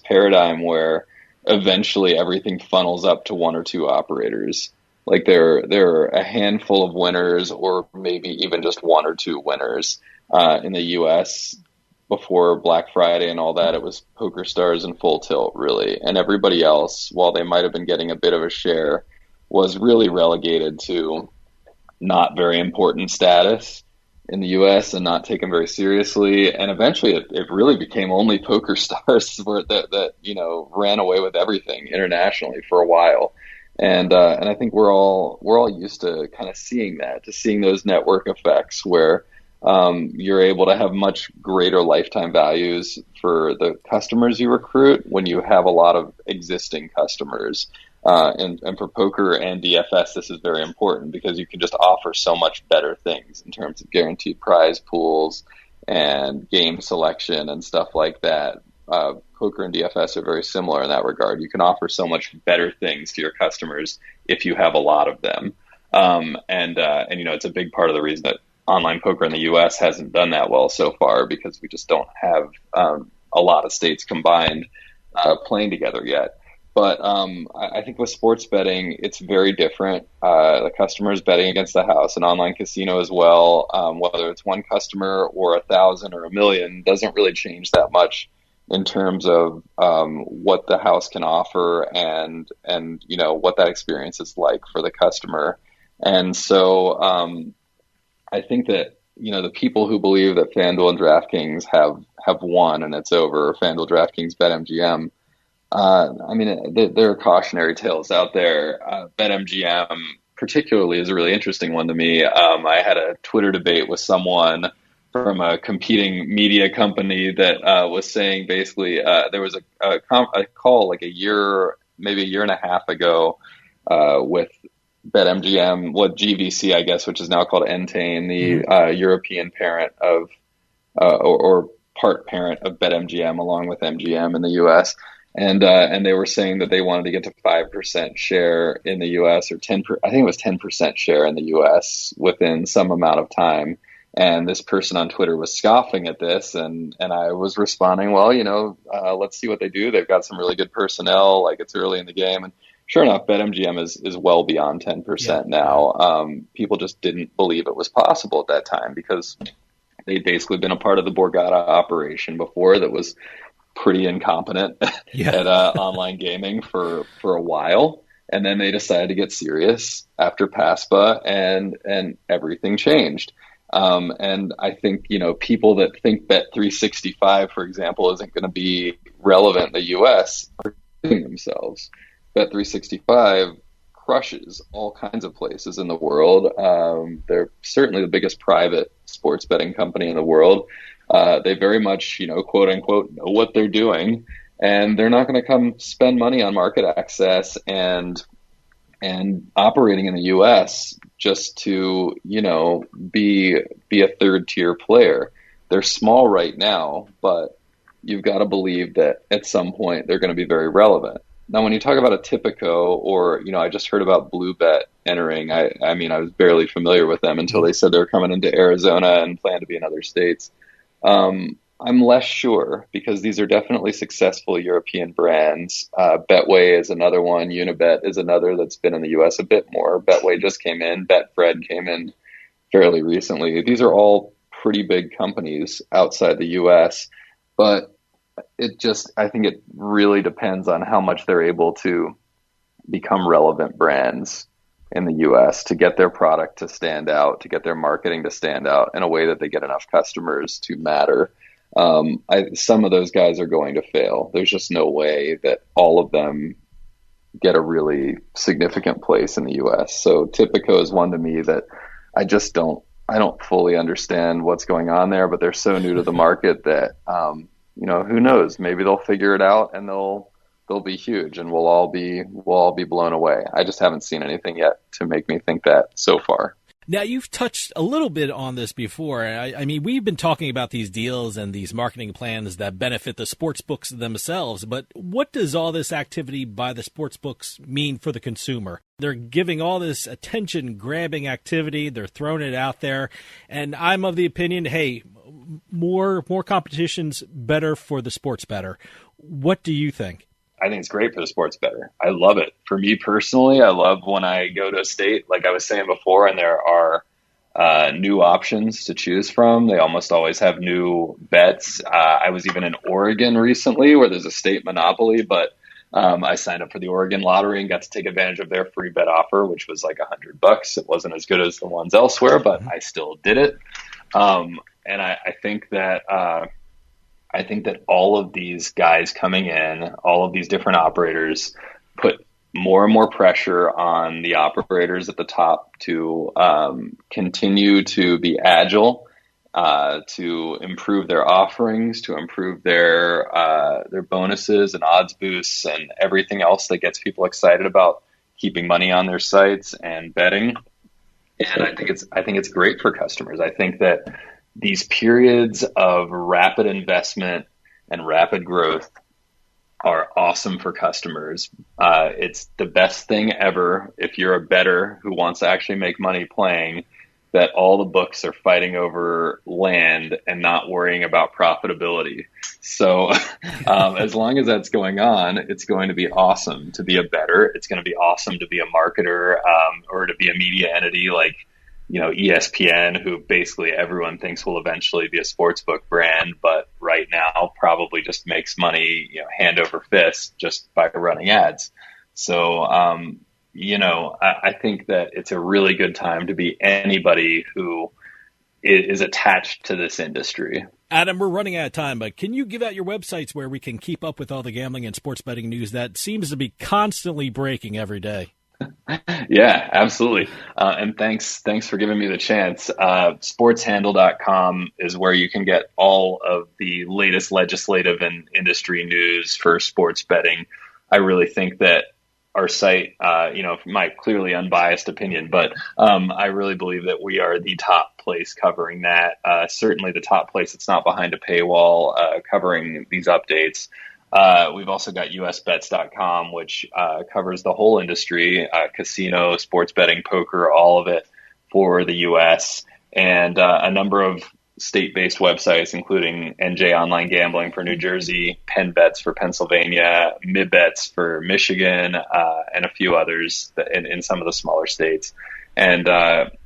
Speaker 8: paradigm where eventually everything funnels up to one or two operators. Like there are a handful of winners, or maybe even just one or two winners in the U.S. Before Black Friday and all that. It was PokerStars and Full Tilt, really. And everybody else, while they might have been getting a bit of a share, was really relegated to not very important status. in the U.S. and not taken very seriously. And eventually it really became only poker stars that ran away with everything internationally for a while. And I think we're all used to kind of seeing those network effects where you're able to have much greater lifetime values for the customers you recruit when you have a lot of existing customers. And for poker and DFS, this is very important because you can just offer so much better things in terms of guaranteed prize pools and game selection and stuff like that. Poker and DFS are very similar in that regard. You can offer so much better things to your customers if you have a lot of them. And it's a big part of the reason that online poker in the U.S. hasn't done that well so far, because we just don't have a lot of states combined playing together yet. But I think with sports betting, it's very different. The customer is betting against the house. An online casino as well, whether it's one customer or 1,000 or 1,000,000, doesn't really change that much in terms of what the house can offer and what that experience is like for the customer. And so I think that the people who believe that FanDuel and DraftKings have won and it's over, FanDuel, DraftKings, BetMGM. There are cautionary tales out there. BetMGM particularly is a really interesting one to me. I had a Twitter debate with someone from a competing media company that was saying basically there was a call like maybe a year and a half ago with BetMGM, GVC, I guess, which is now called Entain, the European parent of or part parent of BetMGM, along with MGM in the U.S. And they were saying that they wanted to get to 5% share in the U.S. or 10%, I think it was 10% share in the U.S. within some amount of time. And this person on Twitter was scoffing at this, and I was responding, well, let's see what they do. They've got some really good personnel, like it's early in the game. And sure enough, BetMGM is well beyond 10% now. People just didn't believe it was possible at that time because they'd basically been a part of the Borgata operation before that was pretty incompetent at online gaming for a while. And then they decided to get serious after PASPA and everything changed. And I think, people that think Bet365, for example, isn't going to be relevant in the U.S. are kidding themselves. Bet365 crushes all kinds of places in the world. They're certainly the biggest private sports betting company in the world. They very much, quote unquote, know what they're doing, and they're not going to come spend money on market access and operating in the U.S. just to, be a third tier player. They're small right now, but you've got to believe that at some point they're going to be very relevant. Now, when you talk about a Tipico or, I just heard about Blue Bet entering, I was barely familiar with them until they said they were coming into Arizona and plan to be in other states. I'm less sure because these are definitely successful European brands. Betway is another one. Unibet is another that's been in the U.S. a bit more. Betway just came in. Betfred came in fairly recently. These are all pretty big companies outside the U.S., but I think it really depends on how much they're able to become relevant brands in the U.S. to get their product to stand out, to get their marketing to stand out in a way that they get enough customers to matter. Some of those guys are going to fail. There's just no way that all of them get a really significant place in the U.S. So Tipico is one to me that I don't fully understand what's going on there, but they're so new to the market that, who knows? Maybe they'll figure it out and they'll be huge and we'll all be blown away. I just haven't seen anything yet to make me think that so far.
Speaker 1: Now, you've touched a little bit on this before. We've been talking about these deals and these marketing plans that benefit the sports books themselves, but what does all this activity by the sports books mean for the consumer? They're giving all this attention-grabbing activity. They're throwing it out there, and I'm of the opinion, hey, more competition's better for the sports bettor. What do you think?
Speaker 8: I think it's great for the sports bettor. I love it. For me personally, I love when I go to a state, like I was saying before, and there are new options to choose from. They almost always have new bets. I was even in Oregon recently where there's a state monopoly, but I signed up for the Oregon lottery and got to take advantage of their free bet offer, which was like $100. It wasn't as good as the ones elsewhere, but I still did it. And I think that all of these guys coming in, all of these different operators, put more and more pressure on the operators at the top to continue to be agile, to improve their offerings, to improve their bonuses and odds boosts and everything else that gets people excited about keeping money on their sites and betting. And I think it's great for customers. I think that these periods of rapid investment and rapid growth are awesome for customers. It's the best thing ever if you're a bettor who wants to actually make money playing, that all the books are fighting over land and not worrying about profitability. So as long as that's going on, it's going to be awesome to be a bettor. It's going to be awesome to be a marketer, or to be a media entity like, ESPN, who basically everyone thinks will eventually be a sportsbook brand, but right now probably just makes money, hand over fist just by running ads. So, I think that it's a really good time to be anybody who is attached to this industry.
Speaker 1: Adam, we're running out of time, but can you give out your websites where we can keep up with all the gambling and sports betting news that seems to be constantly breaking every day?
Speaker 8: Yeah, absolutely. And thanks for giving me the chance. Sportshandle.com is where you can get all of the latest legislative and industry news for sports betting. I really think that our site, my clearly unbiased opinion, but I really believe that we are the top place covering that. Certainly the top place that's not behind a paywall covering these updates. We've also got usbets.com, which covers the whole industry, casino, sports betting, poker, all of it for the U.S., and a number of state-based websites, including NJ Online Gambling for New Jersey, Penn Bets for Pennsylvania, MidBets for Michigan, and a few others in some of the smaller states. And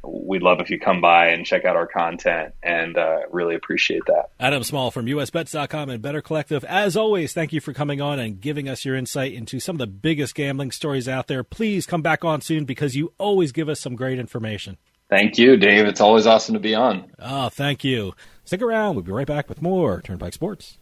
Speaker 8: we'd love if you come by and check out our content, and really appreciate that.
Speaker 1: Adam Small from usbets.com and Better Collective. As always, thank you for coming on and giving us your insight into some of the biggest gambling stories out there. Please come back on soon because you always give us some great information.
Speaker 8: Thank you, Dave. It's always awesome to be on.
Speaker 1: Oh, thank you. Stick around. We'll be right back with more Turnpike Sports.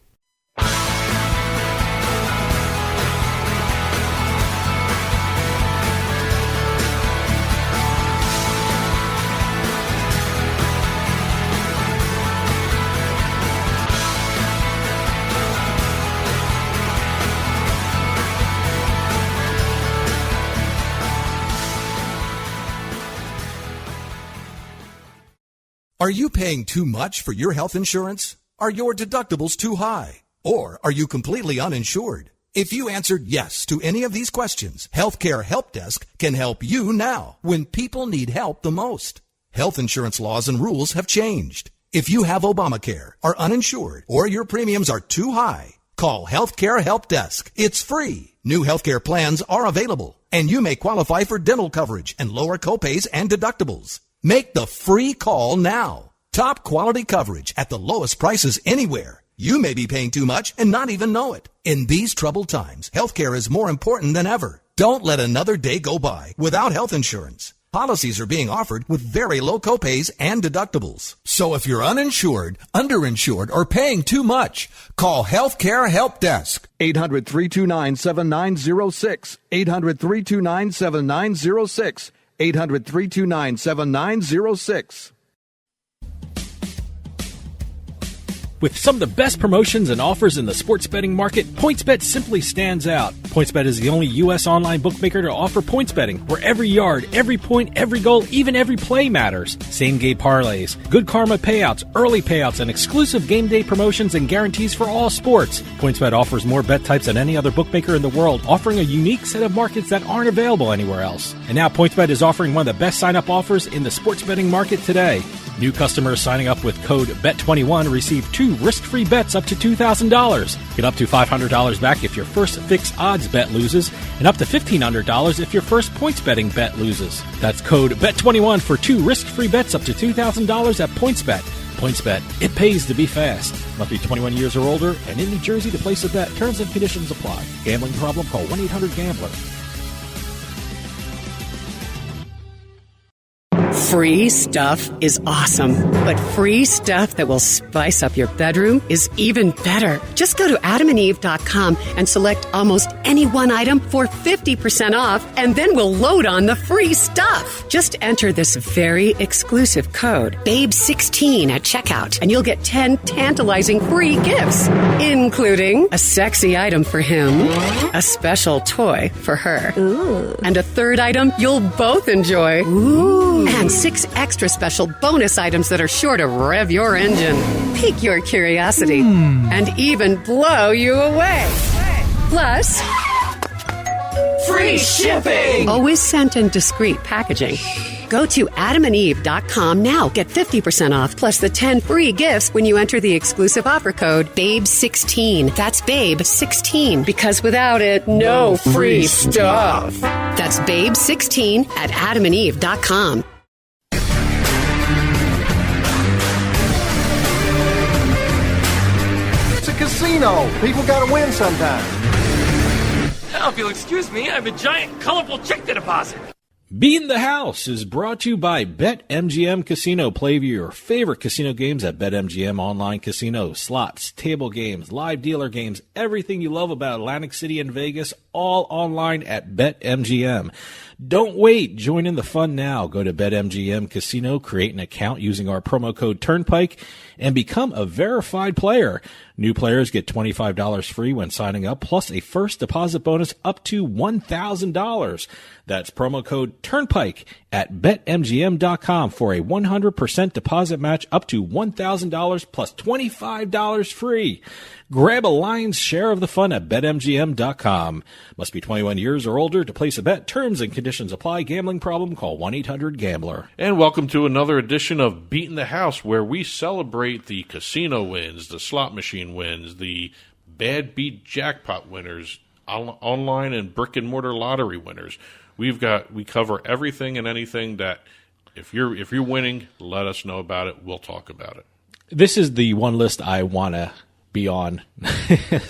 Speaker 9: Are you paying too much for your health insurance? Are your deductibles too high? Or are you completely uninsured? If you answered yes to any of these questions, Healthcare Help Desk can help you now when people need help the most. Health insurance laws and rules have changed. If you have Obamacare, are uninsured, or your premiums are too high, call Healthcare Help Desk. It's free. New healthcare plans are available, and you may qualify for dental coverage and lower copays and deductibles. Make the free call now. Top quality coverage at the lowest prices anywhere. You may be paying too much and not even know it. In these troubled times, healthcare is more important than ever. Don't let another day go by without health insurance. Policies are being offered with very low copays and deductibles. So if you're uninsured, underinsured, or paying too much, call Healthcare Help Desk. 800-329-7906. 800-329-7906. 800-329-7906.
Speaker 1: With some of the best promotions and offers in the sports betting market, PointsBet simply stands out. PointsBet is the only U.S. online bookmaker to offer points betting, where every yard, every point, every goal, even every play matters. Same-game parlays, good karma payouts, early payouts, and exclusive game day promotions and guarantees for all sports. PointsBet offers more bet types than any other bookmaker in the world, offering a unique set of markets that aren't available anywhere else. And now PointsBet is offering one of the best sign-up offers in the sports betting market today. New customers signing up with code BET21 receive 2 risk-free bets up to $2,000. Get up to $500 back if your first fixed odds bet loses, and up to $1,500 if your first points betting bet loses. That's code BET21 for 2 risk-free bets up to $2,000 at PointsBet. PointsBet, it pays to be fast. Must be 21 years or older and in New Jersey to place a bet. Terms and conditions apply. Gambling problem? Call 1-800-GAMBLER.
Speaker 10: Free stuff is awesome, but free stuff that will spice up your bedroom is even better. Just go to adamandeve.com and select almost any one item for 50% off, and then we'll load on the free stuff. Just enter this very exclusive code, BABE16 at checkout, and you'll get 10 tantalizing free gifts, including a sexy item for him, a special toy for her, and a third item you'll both enjoy. And 6 extra special bonus items that are sure to rev your engine, pique your curiosity, and even blow you away. Plus, free shipping! Always sent in discreet packaging. Go to adamandeve.com now. Get 50% off plus the 10 free gifts when you enter the exclusive offer code BABE16. That's BABE16, because without it, no free stuff. That's BABE16 at adamandeve.com.
Speaker 5: It's a casino. People gotta win sometime.
Speaker 11: Now, if you'll excuse me, I have a giant, colorful check to deposit.
Speaker 1: Beating the House is brought to you by BetMGM Casino. Play your favorite casino games at BetMGM Online Casino. Slots, table games, live dealer games, everything you love about Atlantic City and Vegas, all online at BetMGM. Don't wait. Join in the fun now. Go to BetMGM Casino, create an account using our promo code Turnpike, and become a verified player. New players get $25 free when signing up, plus a first deposit bonus up to $1,000. That's promo code Turnpike at BetMGM.com for a 100% deposit match up to $1,000 plus $25 free. Grab a lion's share of the fun at BetMGM.com. Must be 21 years or older to place a bet. Terms and conditions apply. Gambling problem? Call 1-800-GAMBLER.
Speaker 2: And welcome to another edition of Beating the House, where we celebrate the casino wins, the slot machine wins, the bad beat jackpot winners, online and brick and mortar lottery winners. We cover everything and anything that if you're winning, let us know about it. We'll talk about it.
Speaker 1: This is the one list I want to be on.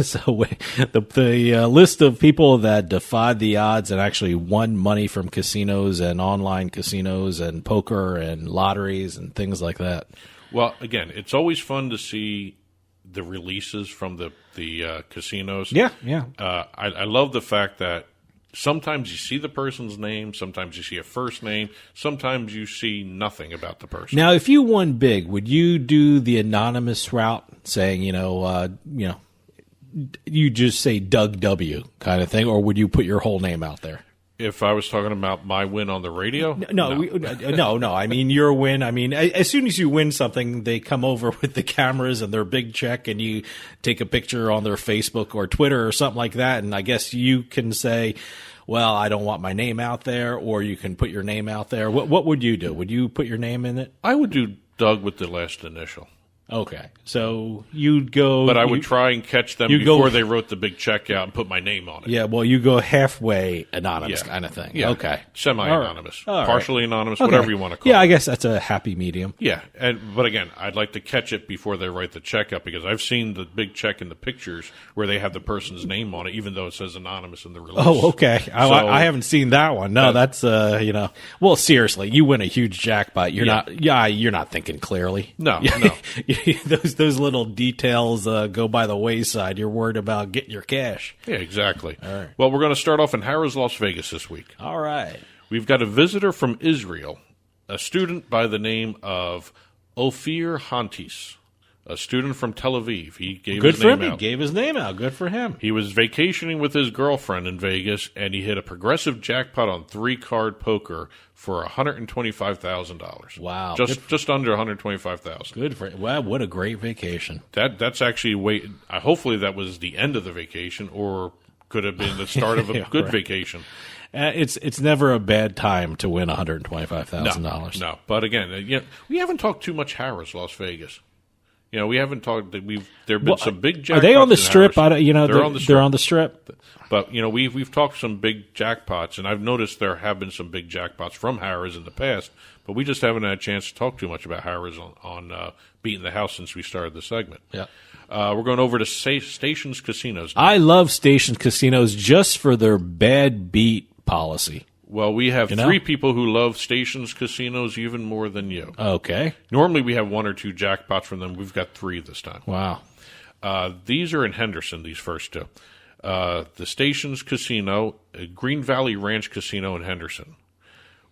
Speaker 1: So the list of people that defied the odds and actually won money from casinos and online casinos and poker and lotteries and things like that.
Speaker 2: Well, again, it's always fun to see the releases from the casinos.
Speaker 1: Yeah.
Speaker 2: I love the fact that sometimes you see the person's name, sometimes you see a first name, sometimes you see nothing about the person.
Speaker 1: Now, if you won big, would you do the anonymous route, saying, you just say Doug W. kind of thing, or would you put your whole name out there?
Speaker 2: If I was talking about my win on the radio?
Speaker 1: No. I mean, your win. I mean, as soon as you win something, they come over with the cameras and their big check, and you take a picture on their Facebook or Twitter or something like that. And I guess you can say, well, I don't want my name out there, or you can put your name out there. What would you do? Would you put your name in it?
Speaker 2: I would do Doug with the last initial.
Speaker 1: Okay, so you'd go...
Speaker 2: But I would try and catch them before they wrote the big check out and put my name on it.
Speaker 1: Yeah, well, you go halfway anonymous kind of thing.
Speaker 2: Yeah.
Speaker 1: Okay.
Speaker 2: Semi-anonymous.
Speaker 1: All right.
Speaker 2: Partially anonymous, whatever you want to call it.
Speaker 1: Yeah, I guess that's a happy medium.
Speaker 2: Yeah, but again, I'd like to catch it before they write the check out, because I've seen the big check in the pictures where they have the person's name on it, even though it says anonymous in the release.
Speaker 1: Oh, okay. I haven't seen that one. No, that's, Well, seriously, you win a huge jackpot. You're not thinking clearly.
Speaker 2: No.
Speaker 1: Those little details go by the wayside. You're worried about getting your cash.
Speaker 2: Yeah, exactly.
Speaker 1: All right.
Speaker 2: Well, we're going to start off in Harrah's, Las Vegas this week.
Speaker 1: All right.
Speaker 2: We've got a visitor from Israel, a student by the name of Ophir Hantis, a student from Tel Aviv. He gave his name out.
Speaker 1: He gave his name out. Good for him.
Speaker 2: He was vacationing with his girlfriend in Vegas, and he hit a progressive jackpot on 3-card poker for $125,000.
Speaker 1: Wow.
Speaker 2: Just under $125,000.
Speaker 1: Good for him. Wow, what a great vacation.
Speaker 2: That's actually hopefully that was the end of the vacation, or could have been the start of a good vacation.
Speaker 1: It's never a bad time to win $125,000.
Speaker 2: No, but again, we haven't talked too much Harrah's, Las Vegas. We haven't talked. There've been some big jackpots.
Speaker 1: Are they on the Strip?
Speaker 2: They're
Speaker 1: on the Strip.
Speaker 2: But we've talked some big jackpots, and I've noticed there have been some big jackpots from Harrah's in the past. But we just haven't had a chance to talk too much about Harrah's on Beating the House since we started the segment.
Speaker 1: Yeah.
Speaker 2: We're going over to Stations Casinos now.
Speaker 1: I love Stations Casinos just for their bad beat policy.
Speaker 2: Well, we have three people who love stations casinos even more than you.
Speaker 1: Okay.
Speaker 2: Normally we have one or two jackpots from them. We've got three this time.
Speaker 1: Wow.
Speaker 2: These are in Henderson, these first two. The Stations Casino, Green Valley Ranch Casino in Henderson.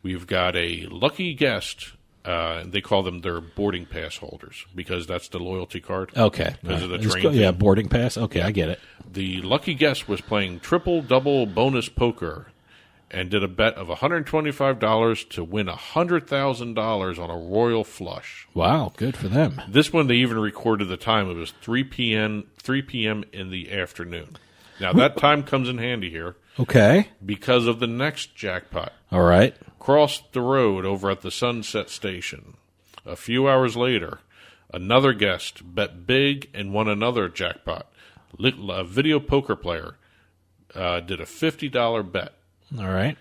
Speaker 2: We've got a lucky guest. They call them their boarding pass holders because that's the loyalty card.
Speaker 1: Okay.
Speaker 2: Because of the train.
Speaker 1: Boarding pass. Okay, I get it.
Speaker 2: The lucky guest was playing triple-double bonus poker and did a bet of $125 to win $100,000 on a royal flush.
Speaker 1: Wow, good for them.
Speaker 2: This one, they even recorded the time. It was 3 p.m. in the afternoon. Now, that time comes in handy here.
Speaker 1: Okay.
Speaker 2: Because of the next jackpot.
Speaker 1: All right.
Speaker 2: Crossed the road over at the Sunset Station. A few hours later, another guest bet big and won another jackpot. A video poker player did a $50 bet.
Speaker 1: All right.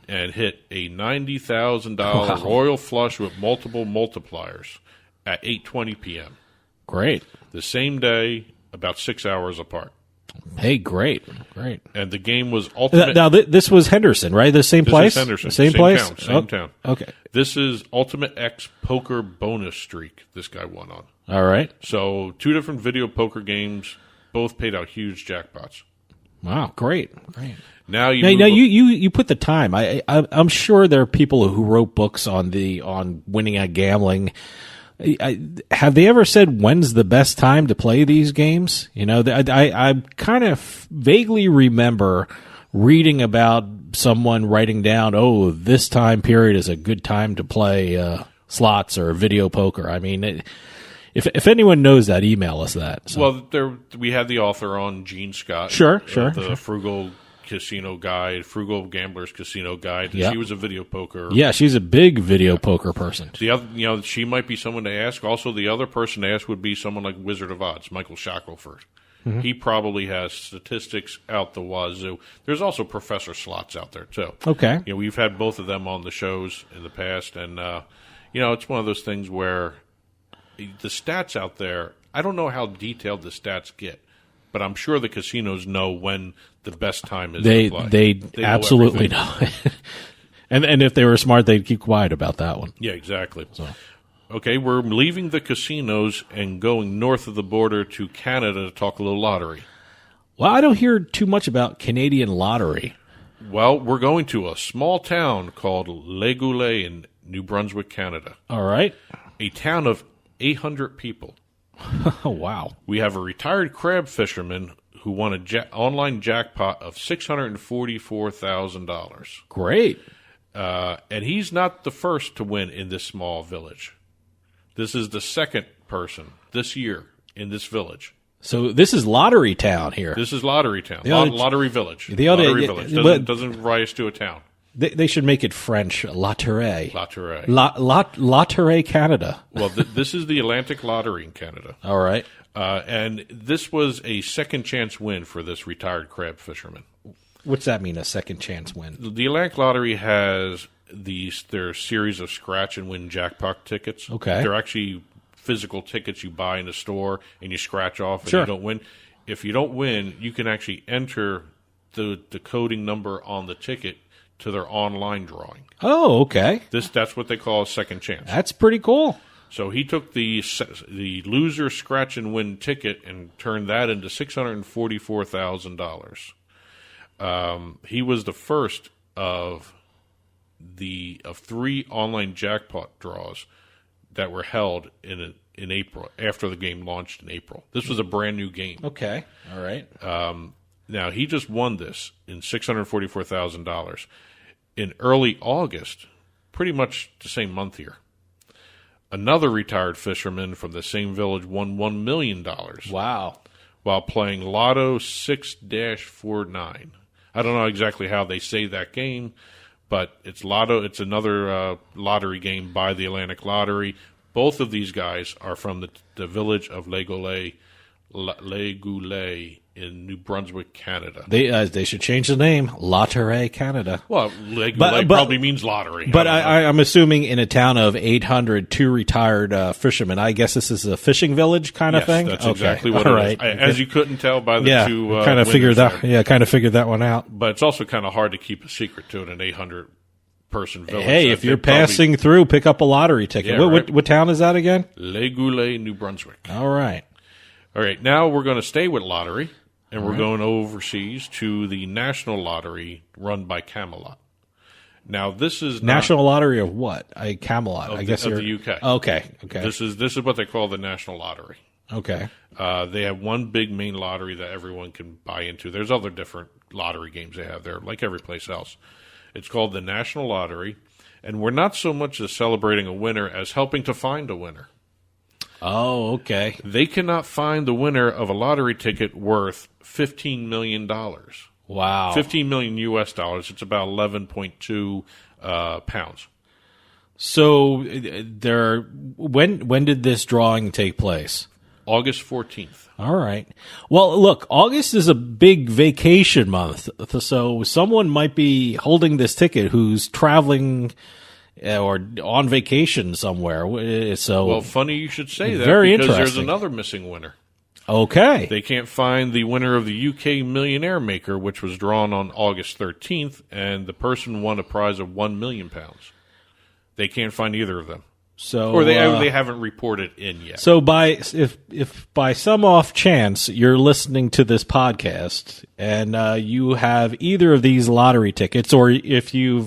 Speaker 2: And hit a $90,000 royal flush with multiple multipliers at 8:20 p.m.
Speaker 1: Great.
Speaker 2: The same day, about 6 hours apart.
Speaker 1: Hey, great.
Speaker 2: And the game was ultimate.
Speaker 1: Now, this was Henderson, right? The same place?
Speaker 2: This is Henderson.
Speaker 1: Same place?
Speaker 2: Same town.
Speaker 1: Okay.
Speaker 2: This is Ultimate X Poker Bonus Streak this guy won on.
Speaker 1: All right.
Speaker 2: So, two different video poker games, both paid out huge jackpots.
Speaker 1: Wow, great.
Speaker 2: Now
Speaker 1: you put the time. I'm sure there are people who wrote books on winning at gambling. Have they ever said when's the best time to play these games? You know, I kind of vaguely remember reading about someone writing down, oh, this time period is a good time to play slots or video poker. I mean, if anyone knows that, email us that. So.
Speaker 2: Well, we had the author on, Gene Scott.
Speaker 1: Sure.
Speaker 2: The Frugal Casino Guide, Frugal Gambler's Casino Guide.
Speaker 1: Yep.
Speaker 2: She was a video poker.
Speaker 1: Yeah, she's a big video poker person.
Speaker 2: The other, she might be someone to ask. Also, the other person to ask would be someone like Wizard of Odds, Michael Shackelford. Mm-hmm. He probably has statistics out the wazoo. There's also Professor Slots out there too.
Speaker 1: Okay.
Speaker 2: We've had both of them on the shows in the past, and it's one of those things where the stats out there. I don't know how detailed the stats get, but I'm sure the casinos know when the best time is to play.
Speaker 1: They absolutely know. And if they were smart, they'd keep quiet about that one.
Speaker 2: Yeah, exactly. So. Okay, we're leaving the casinos and going north of the border to Canada to talk a little lottery.
Speaker 1: Well, I don't hear too much about Canadian lottery.
Speaker 2: Well, we're going to a small town called Le Goulet in New Brunswick, Canada.
Speaker 1: All right.
Speaker 2: A town of 800 people.
Speaker 1: Oh, wow.
Speaker 2: We have a retired crab fisherman who won an online jackpot of $644,000.
Speaker 1: Great.
Speaker 2: And he's not the first to win in this small village. This is the second person this year in this village.
Speaker 1: So this is Lottery Town here.
Speaker 2: This is Lottery Town. Lottery Village. Lottery Village. Doesn't rise to a town.
Speaker 1: They should make it French. Lotterie.
Speaker 2: Lotterie.
Speaker 1: Lotterie Canada.
Speaker 2: Well, this is the Atlantic Lottery in Canada.
Speaker 1: All right.
Speaker 2: And this was a second chance win for this retired crab fisherman.
Speaker 1: What's that mean, a second chance win?
Speaker 2: The Atlantic Lottery has their series of scratch and win jackpot tickets.
Speaker 1: Okay.
Speaker 2: They're actually physical tickets you buy in a store and you scratch off and
Speaker 1: sure.
Speaker 2: You don't win. If you don't win, you can actually enter the coding number on the ticket to their online drawing.
Speaker 1: Oh, okay.
Speaker 2: That's what they call a second chance.
Speaker 1: That's pretty cool.
Speaker 2: So he took the loser scratch and win ticket and turned that into $644,000. He was the first of three online jackpot draws that were held in April after the game launched in April. This was a brand new game.
Speaker 1: Okay, all right.
Speaker 2: Now he just won this in $644,000 in early August, pretty much the same month here. Another retired fisherman from the same village won $1 million.
Speaker 1: Wow.
Speaker 2: While playing Lotto 6-49. I don't know exactly how they say that game, but it's Lotto. It's another lottery game by the Atlantic Lottery. Both of these guys are from the village of Le Goulet in New Brunswick, Canada.
Speaker 1: They should change the name, Lotterie Canada.
Speaker 2: Well, Le Goulet probably means lottery.
Speaker 1: But I'm assuming in a town of 800, two retired fishermen. I guess this is a fishing village kind of thing.
Speaker 2: That's exactly what it is. As you couldn't tell by the two,
Speaker 1: kind of figured that. Yeah, kind of figured that one out.
Speaker 2: But it's also kind of hard to keep a secret to it in 800 person village.
Speaker 1: Hey, if you're passing through, pick up a lottery ticket.
Speaker 2: Yeah,
Speaker 1: What town is that again?
Speaker 2: Les Goulet, New Brunswick.
Speaker 1: All right.
Speaker 2: All right, now we're going to stay with lottery, and we're going overseas to the National Lottery run by Camelot. Now, this is
Speaker 1: National Lottery of what? Camelot. I guess
Speaker 2: of the UK.
Speaker 1: Okay.
Speaker 2: This is what they call the National Lottery.
Speaker 1: Okay.
Speaker 2: They have one big main lottery that everyone can buy into. There's other different lottery games they have there, like every place else. It's called the National Lottery, and we're not so much as celebrating a winner as helping to find a winner.
Speaker 1: Oh, okay.
Speaker 2: They cannot find the winner of a lottery ticket worth $15 million.
Speaker 1: Wow.
Speaker 2: 15 million US dollars. It's about 11.2 pounds.
Speaker 1: So when did this drawing take place?
Speaker 2: August 14th.
Speaker 1: All right. Well, look, August is a big vacation month, so someone might be holding this ticket who's traveling or on vacation somewhere. So,
Speaker 2: well, funny you should say that,
Speaker 1: very
Speaker 2: because there's
Speaker 1: interesting.
Speaker 2: another missing winner.
Speaker 1: Okay.
Speaker 2: They can't find the winner of the UK Millionaire Maker, which was drawn on August 13th, and the person won a prize of £1 million. They can't find either of them.
Speaker 1: So,
Speaker 2: or they haven't reported in yet.
Speaker 1: So if by some off chance you're listening to this podcast and you have either of these lottery tickets, or if you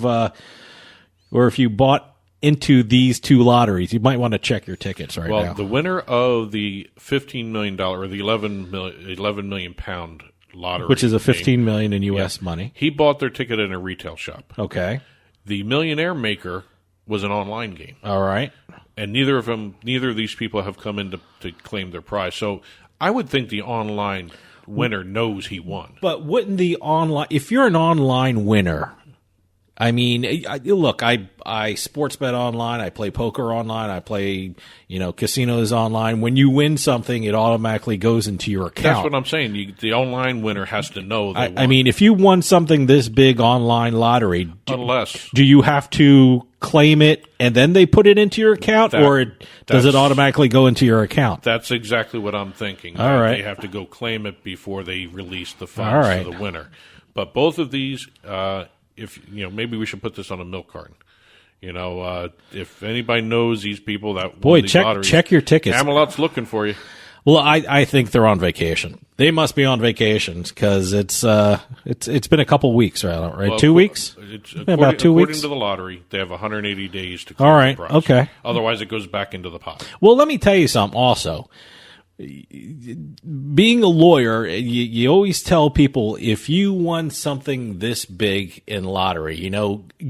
Speaker 1: bought into these two lotteries, you might want to check your tickets now.
Speaker 2: Well, the winner of the $15 million or the 11 million pound lottery,
Speaker 1: which is a $15 million in U.S. money,
Speaker 2: he bought their ticket in a retail shop.
Speaker 1: Okay.
Speaker 2: The Millionaire Maker was an online game.
Speaker 1: All right.
Speaker 2: And neither of these people have come in to claim their prize. So I would think the online winner knows he won.
Speaker 1: But wouldn't if you're an online winner, I mean, look, I sports bet online, I play poker online, I play, casinos online. When you win something, it automatically goes into your account.
Speaker 2: That's what I'm saying. The online winner has to know they won.
Speaker 1: I mean, if you won something this big online lottery,
Speaker 2: do
Speaker 1: you have to claim it and then they put it into your account, or does it automatically go into your account?
Speaker 2: That's exactly what I'm thinking.
Speaker 1: All right.
Speaker 2: They have to go claim it before they release the funds to the winner. But both of these, maybe we should put this on a milk carton. If anybody knows these people that won these lotteries,
Speaker 1: check your tickets.
Speaker 2: Camelot's looking for you.
Speaker 1: Well, I think they're on vacation. They must be on vacation because it's been a couple weeks, right?
Speaker 2: Well,
Speaker 1: 2 weeks? About 2 weeks.
Speaker 2: According to the lottery, they have 180 days to claim
Speaker 1: All right.
Speaker 2: the prize.
Speaker 1: Okay.
Speaker 2: Otherwise, it goes back into the pot.
Speaker 1: Well, let me tell you something also. Being a lawyer, you always tell people, if you won something this big in lottery,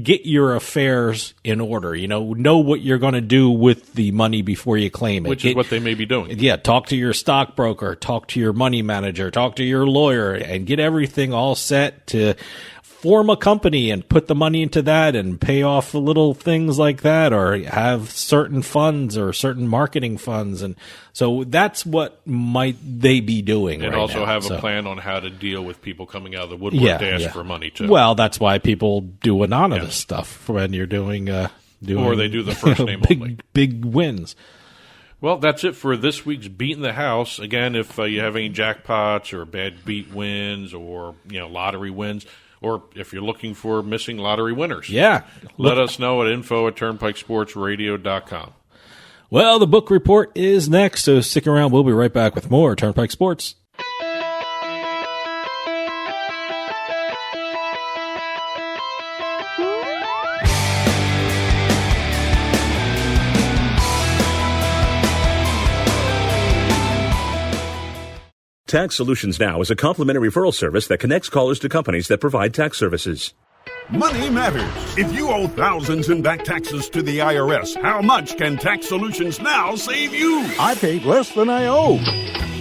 Speaker 1: get your affairs in order. Know what you're going to do with the money before you claim it.
Speaker 2: Which is what they may be doing.
Speaker 1: Yeah, talk to your stockbroker, talk to your money manager, talk to your lawyer, and get everything all set to form a company and put the money into that and pay off little things like that, or have certain funds or certain marketing funds. And so that's what might they be doing.
Speaker 2: And
Speaker 1: right
Speaker 2: also
Speaker 1: now.
Speaker 2: have a plan on how to deal with people coming out of the woodwork to ask for money too.
Speaker 1: Well, that's why people do anonymous stuff when you're doing or
Speaker 2: they do the first name only.
Speaker 1: Big wins.
Speaker 2: Well, that's it for this week's Beating the House. Again, if you have any jackpots or bad beat wins or lottery wins, or if you're looking for missing lottery winners, let us know at info@turnpikesportsradio.com.
Speaker 1: Well, the book report is next, so stick around. We'll be right back with more Turnpike Sports.
Speaker 12: Tax Solutions Now is a complimentary referral service that connects callers to companies that provide tax services.
Speaker 13: Money matters. If you owe thousands in back taxes to the IRS, how much can Tax Solutions Now save you?
Speaker 5: I paid less than I owe.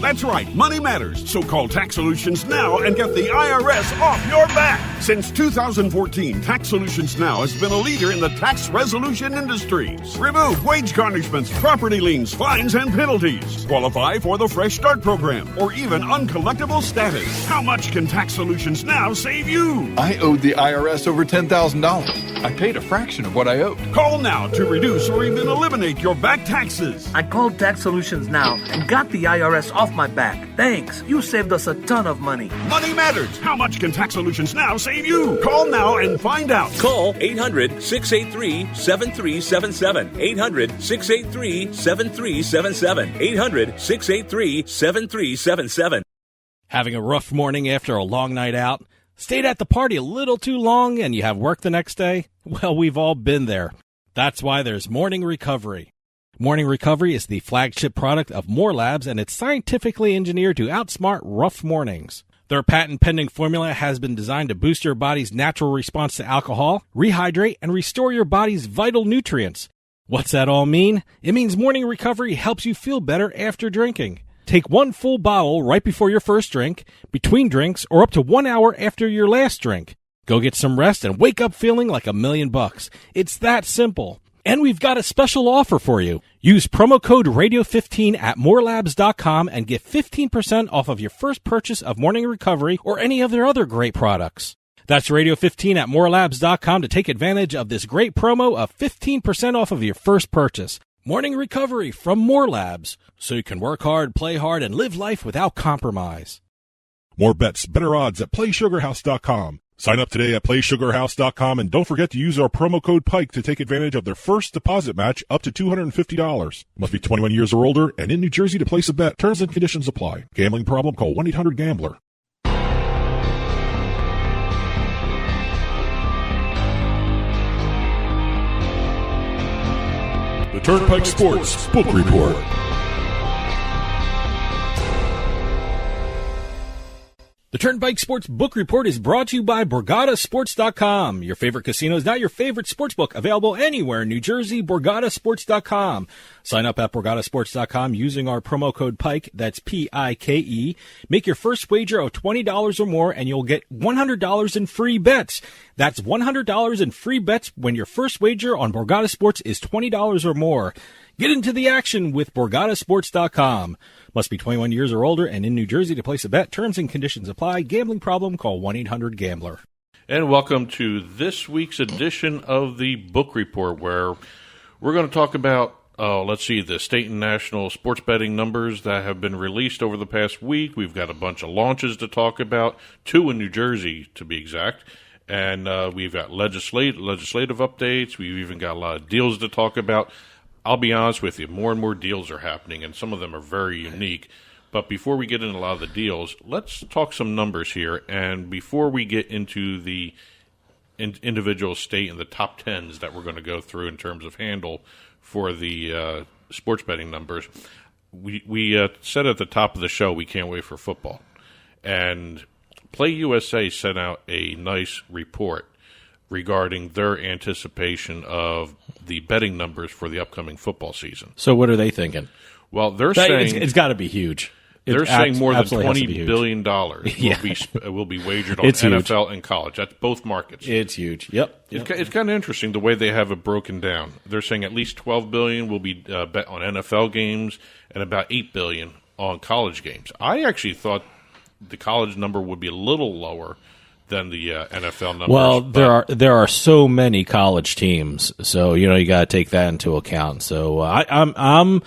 Speaker 13: That's right, money matters. So call Tax Solutions Now and get the IRS off your back. Since 2014, Tax Solutions Now has been a leader in the tax resolution industry. Remove wage garnishments, property liens, fines, and penalties. Qualify for the Fresh Start program or even uncollectible status. How much can Tax Solutions Now save you?
Speaker 14: I owed the IRS over over $10,000. I paid a fraction of what I owed.
Speaker 13: Call now to reduce or even eliminate your back taxes.
Speaker 15: I called Tax Solutions Now and got the IRS off my back. Thanks. You saved us a ton of money.
Speaker 13: Money matters. How much can Tax Solutions Now save you? Call now and find out.
Speaker 12: Call 800-683-7377. 800-683-7377. 800-683-7377.
Speaker 1: Having a rough morning after a long night out? Stayed at the party a little too long and you have work the next day? Well, we've all been there. That's why there's Morning Recovery. Morning Recovery is the flagship product of More Labs, and it's scientifically engineered to outsmart rough mornings. Their patent-pending formula has been designed to boost your body's natural response to alcohol, rehydrate, and restore your body's vital nutrients. What's that all mean? It means Morning Recovery helps you feel better after drinking. Take one full bottle right before your first drink, between drinks, or up to 1 hour after your last drink. Go get some rest and wake up feeling like $1,000,000. It's that simple. And we've got a special offer for you. Use promo code radio15 at morelabs.com and get 15% off of your first purchase of Morning Recovery or any of their other great products. That's radio15 at morelabs.com to take advantage of this great promo of 15% off of your first purchase. Morning Recovery from More Labs, so you can work hard, play hard, and live life without compromise.
Speaker 3: More bets, better odds at PlaySugarHouse.com. Sign up today at PlaySugarHouse.com and don't forget to use our promo code PIKE to take advantage of their first deposit match up to $250. Must be 21 years or older and in New Jersey to place a bet. Terms and conditions apply. Gambling problem? Call 1-800-GAMBLER. The Turnpike Sports Book Report.
Speaker 1: The Turnpike Sports Book Report is brought to you by BorgataSports.com. Your favorite casino is now your favorite sports book. Available anywhere in New Jersey, BorgataSports.com. Sign up at BorgataSports.com using our promo code PIKE, that's P-I-K-E. Make your first wager of $20 or more and you'll get $100 in free bets. That's $100 in free bets when your first wager on Borgata Sports is $20 or more. Get into the action with BorgataSports.com. Must be 21 years or older and in New Jersey to place a bet. Terms and conditions apply. Gambling problem? Call 1-800-GAMBLER.
Speaker 2: And welcome to this week's edition of the Book Report, where we're going to talk about, the state and national sports betting numbers that have been released over the past week. We've got a bunch of launches to talk about, 2 in New Jersey to be exact. And we've got legislative updates. We've even got a lot of deals to talk about. I'll be honest with you, more and more deals are happening, and some of them are very unique. But before we get into a lot of the deals, let's talk some numbers here. And before we get into the individual state and the top tens that we're going to go through in terms of handle for the sports betting numbers, we said at the top of the show we can't wait for football. And Play USA sent out a nice report regarding their anticipation of the betting numbers for the upcoming football season.
Speaker 1: So what are they thinking?
Speaker 2: Well, they're saying
Speaker 1: it's got to be huge.
Speaker 2: They're saying more than $20 billion will be wagered on NFL and college. That's both markets.
Speaker 1: It's huge. Yep.
Speaker 2: It's kind of interesting the way they have it broken down. They're saying at least $12 billion will be bet on NFL games and about $8 billion on college games. I actually thought the college number would be a little lower than the NFL numbers.
Speaker 1: Well, there are so many college teams, so you got to take that into account. So I'm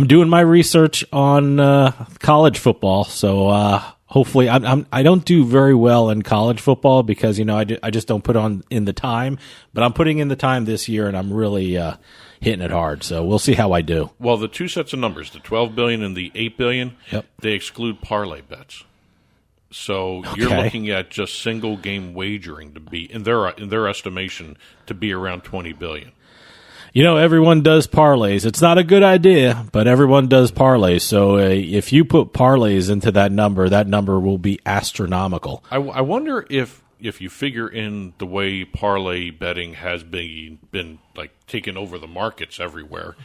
Speaker 1: doing my research on college football. So hopefully, I don't do very well in college football because I just don't put on in the time. But I'm putting in the time this year, and I'm really hitting it hard. So we'll see how I do.
Speaker 2: Well, the two sets of numbers, the $12 billion and the $8 billion, they exclude parlay bets. So you're looking at just single game wagering to be in their estimation to be around $20 billion.
Speaker 1: Everyone does parlays. It's not a good idea, but everyone does parlays. So if you put parlays into that number will be astronomical.
Speaker 2: I wonder if you figure in the way parlay betting has been like taking over the markets everywhere.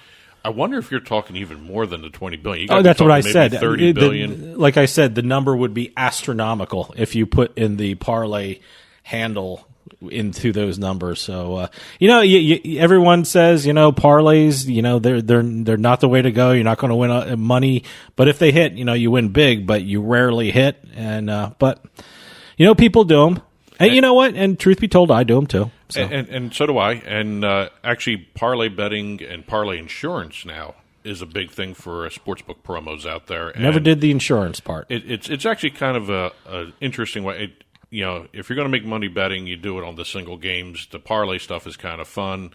Speaker 2: I wonder if you're talking even more than the $20 billion.
Speaker 1: That's what I said.
Speaker 2: $30 billion.
Speaker 1: Like I said, the number would be astronomical if you put in the parlay handle into those numbers. So everyone says parlays. They're not the way to go. You're not going to win money, but if they hit, you win big. But you rarely hit, and but people do them. And you know what? And truth be told, I do them too. So.
Speaker 2: And so do I. And actually, parlay betting and parlay insurance now is a big thing for sportsbook promos out there.
Speaker 1: Never did the insurance part.
Speaker 2: It's actually kind of a interesting way. If you're going to make money betting, you do it on the single games. The parlay stuff is kind of fun,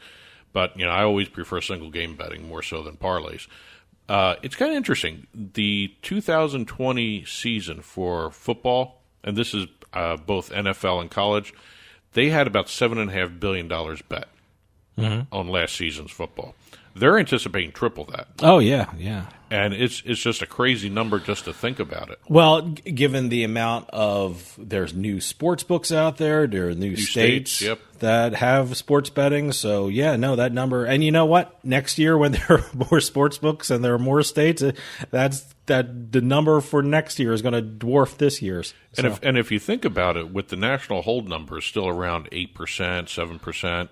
Speaker 2: but I always prefer single game betting more so than parlays. It's kind of interesting. The 2020 season for football, and this is both NFL and college, they had about $7.5 billion bet on last season's football. They're anticipating triple that.
Speaker 1: Oh, yeah.
Speaker 2: And it's just a crazy number just to think about it.
Speaker 1: Well, given the amount of there's new sports books out there are new states that have sports betting. So, that number. And you know what? Next year when there are more sports books and there are more states, the number for next year is going to dwarf this year's. So.
Speaker 2: And if you think about it, with the national hold numbers still around 8%, 7%,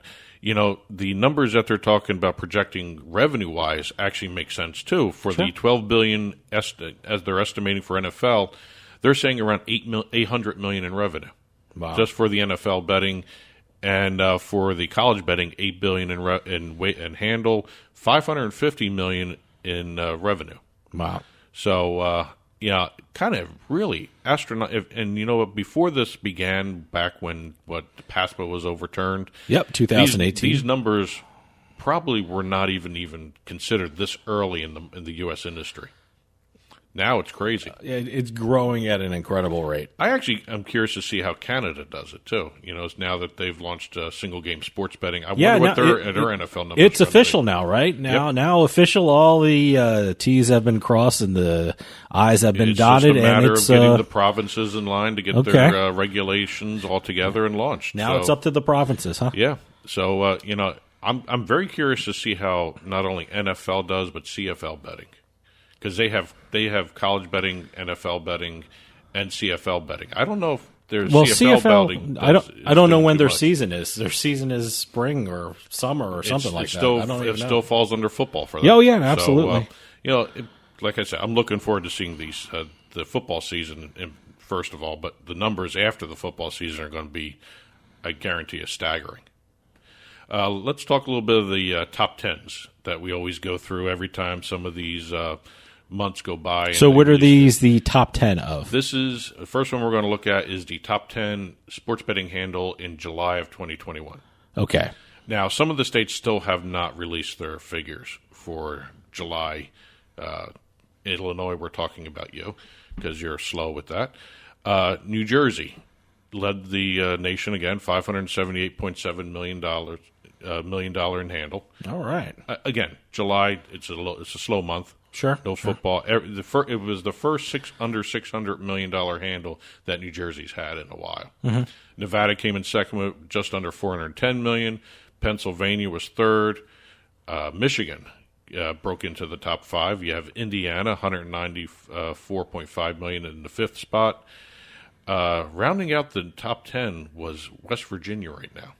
Speaker 2: the numbers that they're talking about projecting revenue-wise actually make sense, too. For the $12 billion, as they're estimating for NFL, they're saying around $800 million in revenue.
Speaker 1: Wow.
Speaker 2: Just for the NFL betting. And for the college betting, $8 billion in handle, $550 million in revenue.
Speaker 1: Wow.
Speaker 2: So, kind of really astronomical. And before this began, back when PASPA was overturned.
Speaker 1: Yep, 2018.
Speaker 2: These numbers probably were not even considered this early in the U.S. industry. Now it's crazy.
Speaker 1: It's growing at an incredible rate.
Speaker 2: I'm curious to see how Canada does it too. Now that they've launched single game sports betting. I wonder what their NFL numbers.
Speaker 1: It's official now, right? Now official. All the T's have been crossed and the I's have been dotted.
Speaker 2: Just a matter
Speaker 1: and it's
Speaker 2: of getting the provinces in line to get their regulations all together and launched.
Speaker 1: Now it's up to the provinces, huh?
Speaker 2: Yeah. So I'm very curious to see how not only NFL does but CFL betting. Because they have college betting, NFL betting, and CFL betting. I don't know if there's CFL betting.
Speaker 1: I don't know when their season is. Their season is spring or summer or something like that.
Speaker 2: It still falls under football for them.
Speaker 1: Oh yeah, absolutely.
Speaker 2: So, like I said, I'm looking forward to seeing these the football season first of all, but the numbers after the football season are going to be, I guarantee, staggering. Let's talk a little bit of the top tens that we always go through every time some of these months go by.
Speaker 1: So what are these the top 10 of?
Speaker 2: This is the first one we're going to look at is the top 10 sports betting handle in July of 2021.
Speaker 1: Okay.
Speaker 2: Now, some of the states still have not released their figures for July. Illinois, we're talking about you because you're slow with that. New Jersey led the nation again, $578.7 million in handle.
Speaker 1: All right.
Speaker 2: Again, July, it's a slow month.
Speaker 1: Sure.
Speaker 2: No football. It was the first under $600 million handle that New Jersey's had in a while.
Speaker 1: Mm-hmm.
Speaker 2: Nevada came in second with just under $410 million. Pennsylvania was third. Michigan broke into the top five. You have Indiana, $194.5 million in the fifth spot. Rounding out the top 10 was West Virginia right now.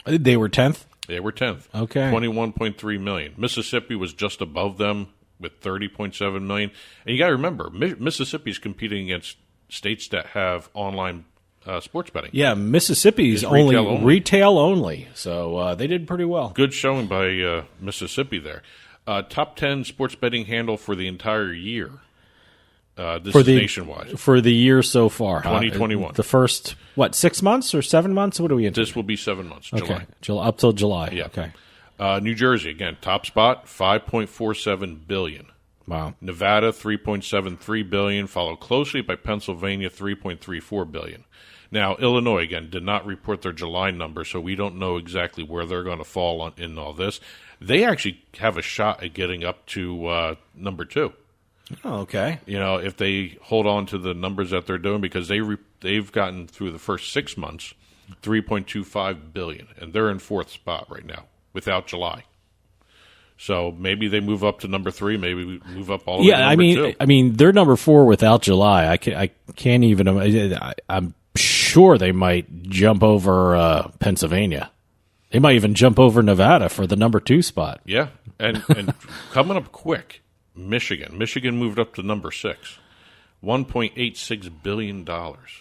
Speaker 1: They were 10th?
Speaker 2: They were 10th.
Speaker 1: Okay.
Speaker 2: $21.3 million. Mississippi was just above them with $30.7 million. And you got to remember, Mississippi's competing against states that have online sports betting.
Speaker 1: Yeah, Mississippi's only retail only. So they did pretty well.
Speaker 2: Good showing by Mississippi there. Top 10 sports betting handle for the entire year. This is nationwide.
Speaker 1: For the year so far.
Speaker 2: 2021.
Speaker 1: The first, 6 months or 7 months? What are we into?
Speaker 2: This will be 7 months,
Speaker 1: okay.
Speaker 2: July.
Speaker 1: Up till July.
Speaker 2: Yeah.
Speaker 1: Okay.
Speaker 2: New Jersey, again, top spot, $5.47 billion.
Speaker 1: Wow.
Speaker 2: Nevada, $3.73 billion, followed closely by Pennsylvania, $3.34 billion. Now, Illinois, again, did not report their July number, so we don't know exactly where they're going to fall in all this. They actually have a shot at getting up to number 2.
Speaker 1: Oh, okay.
Speaker 2: If they hold on to the numbers that they're doing, because they've gotten through the first 6 months, $3.25 billion, and they're in fourth spot right now without July. So maybe they move up to number 3. Maybe we move up all the way to number 2.
Speaker 1: I mean, they're number 4 without July. I can't even. I'm sure they might jump over Pennsylvania. They might even jump over Nevada for the number 2 spot.
Speaker 2: Yeah, and coming up quick. Michigan. Michigan moved up to number 6. $1.86 billion.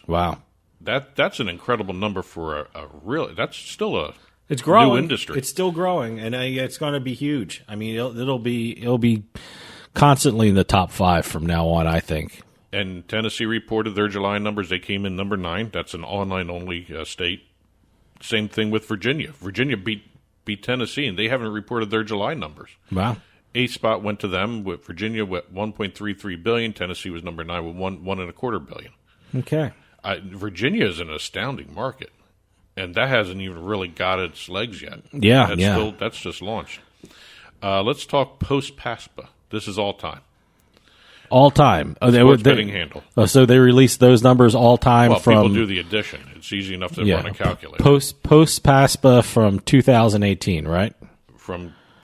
Speaker 1: Wow.
Speaker 2: That's an incredible number for a real. That's still a
Speaker 1: it's growing.
Speaker 2: New industry.
Speaker 1: It's still growing, and it's going to be huge. I mean, it'll be constantly in the top 5 from now on, I think.
Speaker 2: And Tennessee reported their July numbers. They came in number 9. That's an online-only state. Same thing with Virginia. Virginia beat Tennessee, and they haven't reported their July numbers.
Speaker 1: Wow.
Speaker 2: 8th spot went to them, with Virginia with $1.33 billion. Tennessee was number 9 with $1.25 billion.
Speaker 1: Okay.
Speaker 2: Virginia is an astounding market, and that hasn't even really got its legs yet.
Speaker 1: Yeah,
Speaker 2: That's just launched. Let's talk post-PASPA. This is all time.
Speaker 1: All time.
Speaker 2: Sports betting handle.
Speaker 1: So they released those numbers all time from.
Speaker 2: People do the addition. It's easy enough to run a calculator.
Speaker 1: Post PASPA from 2018, right?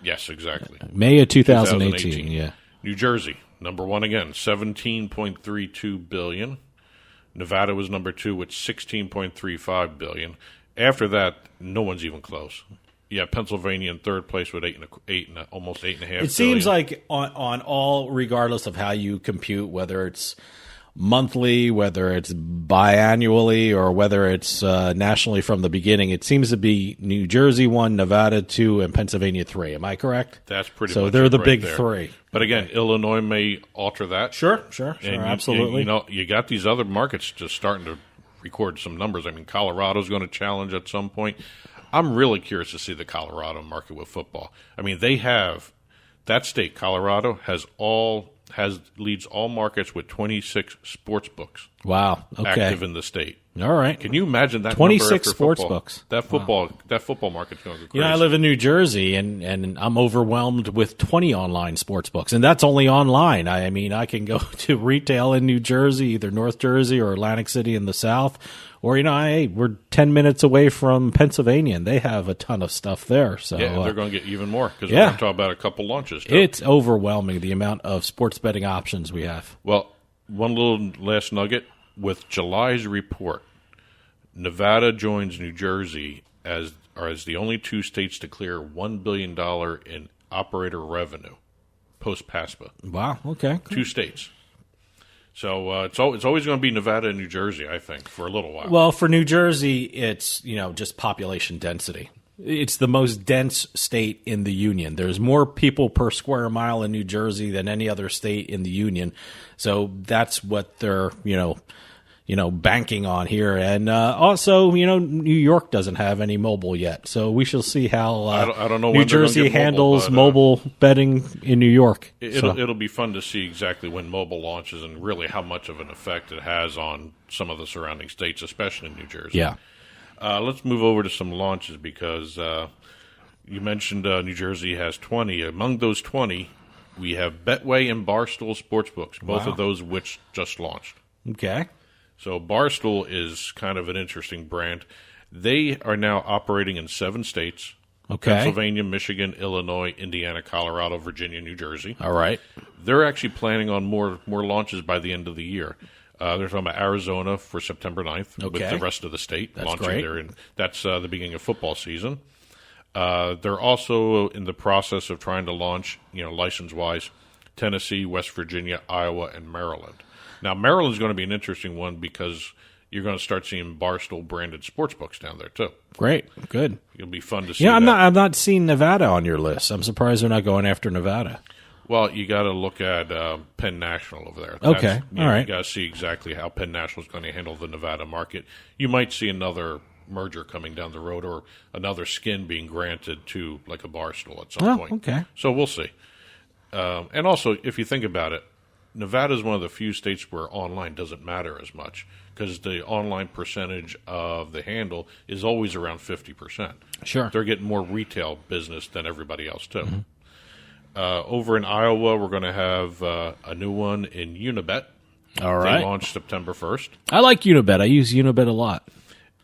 Speaker 2: Yes, exactly.
Speaker 1: May of 2018. Yeah.
Speaker 2: New Jersey, number 1 again, $17.32 billion. Nevada was number 2 with $16.35 billion. After that, no one's even close. Yeah, Pennsylvania in third place with almost $8.5 billion.
Speaker 1: It seems like on all, regardless of how you compute, whether it's monthly, whether it's biannually, or whether it's nationally from the beginning, it seems to be New Jersey 1, Nevada 2, and Pennsylvania 3. Am I correct?
Speaker 2: That's pretty
Speaker 1: so
Speaker 2: much
Speaker 1: they're the
Speaker 2: right
Speaker 1: big
Speaker 2: there.
Speaker 1: 3.
Speaker 2: But again, Illinois may alter that.
Speaker 1: Sure, absolutely.
Speaker 2: You got these other markets just starting to record some numbers. I mean, Colorado's going to challenge at some point. I'm really curious to see the Colorado market with football. I mean, they have that state, Colorado, leads all markets with 26 sports books.
Speaker 1: Wow. Okay.
Speaker 2: Active in the state.
Speaker 1: All right.
Speaker 2: Can you imagine that?
Speaker 1: 26 sports books.
Speaker 2: That football market's going to go crazy.
Speaker 1: I live in New Jersey, and I'm overwhelmed with 20 online sports books, and that's only online. I mean, I can go to retail in New Jersey, either North Jersey or Atlantic City in the South, or we're 10 minutes away from Pennsylvania, and they have a ton of stuff there. So
Speaker 2: they're going to get even more because we're going to talk about a couple launches. Too.
Speaker 1: It's overwhelming the amount of sports betting options we have.
Speaker 2: Well, one little last nugget. With July's report, Nevada joins New Jersey as the only 2 states to clear $1 billion in operator revenue post-PASPA.
Speaker 1: Wow, okay.
Speaker 2: 2 states. So it's always going to be Nevada and New Jersey, I think, for a little while.
Speaker 1: Well, for New Jersey, it's just population density. It's the most dense state in the union. There's more people per square mile in New Jersey than any other state in the union. So that's what they're, banking on here. And also, New York doesn't have any mobile yet. So we shall see how
Speaker 2: I don't know
Speaker 1: New
Speaker 2: when
Speaker 1: Jersey handles
Speaker 2: mobile
Speaker 1: betting in New York.
Speaker 2: It'll be fun to see exactly when mobile launches and really how much of an effect it has on some of the surrounding states, especially in New Jersey.
Speaker 1: Yeah.
Speaker 2: Let's move over to some launches because you mentioned New Jersey has 20. Among those 20, we have Betway and Barstool Sportsbooks, both of those which just launched.
Speaker 1: Okay.
Speaker 2: So Barstool is kind of an interesting brand. They are now operating in 7 states.
Speaker 1: Okay.
Speaker 2: Pennsylvania, Michigan, Illinois, Indiana, Colorado, Virginia, New Jersey.
Speaker 1: All right.
Speaker 2: They're actually planning on more launches by the end of the year. They're talking about Arizona for September 9th with the rest of the state launching
Speaker 1: great.
Speaker 2: there. And that's the beginning of football season. They're also in the process of trying to launch, license-wise, Tennessee, West Virginia, Iowa, and Maryland. Now, Maryland's going to be an interesting one because you're going to start seeing Barstool-branded sports books down there, too.
Speaker 1: Great. Good.
Speaker 2: It'll be fun to see
Speaker 1: I'm
Speaker 2: that.
Speaker 1: not seeing Nevada on your list. I'm surprised they're not going after Nevada.
Speaker 2: Well, you got to look at Penn National over there.
Speaker 1: Okay, all right.
Speaker 2: You got to see exactly how Penn National is going to handle the Nevada market. You might see another merger coming down the road or another skin being granted to like a Barstool at some point.
Speaker 1: Okay.
Speaker 2: So we'll see. And also, if you think about it, Nevada is one of the few states where online doesn't matter as much because the online percentage of the handle is always around 50%.
Speaker 1: Sure.
Speaker 2: They're getting more retail business than everybody else, too. Mm-hmm. Over in Iowa, we're going to have a new one in Unibet.
Speaker 1: All right.
Speaker 2: They launched September 1st.
Speaker 1: I like Unibet. I use Unibet a lot.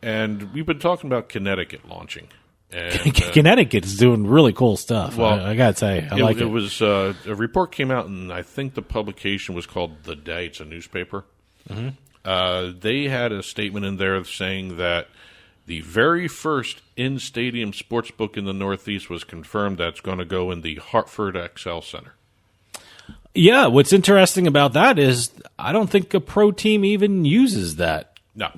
Speaker 2: And we've been talking about Connecticut launching. And,
Speaker 1: Connecticut's doing really cool stuff. Well, I got to say, I like it.
Speaker 2: It was a report came out, and I think the publication was called The Day. It's a newspaper. Mm-hmm. They had a statement in there saying that the very first in-stadium sports book in the Northeast was confirmed that's going to go in the Hartford XL Center.
Speaker 1: Yeah, what's interesting about that is I don't think a pro team even uses that.
Speaker 2: No.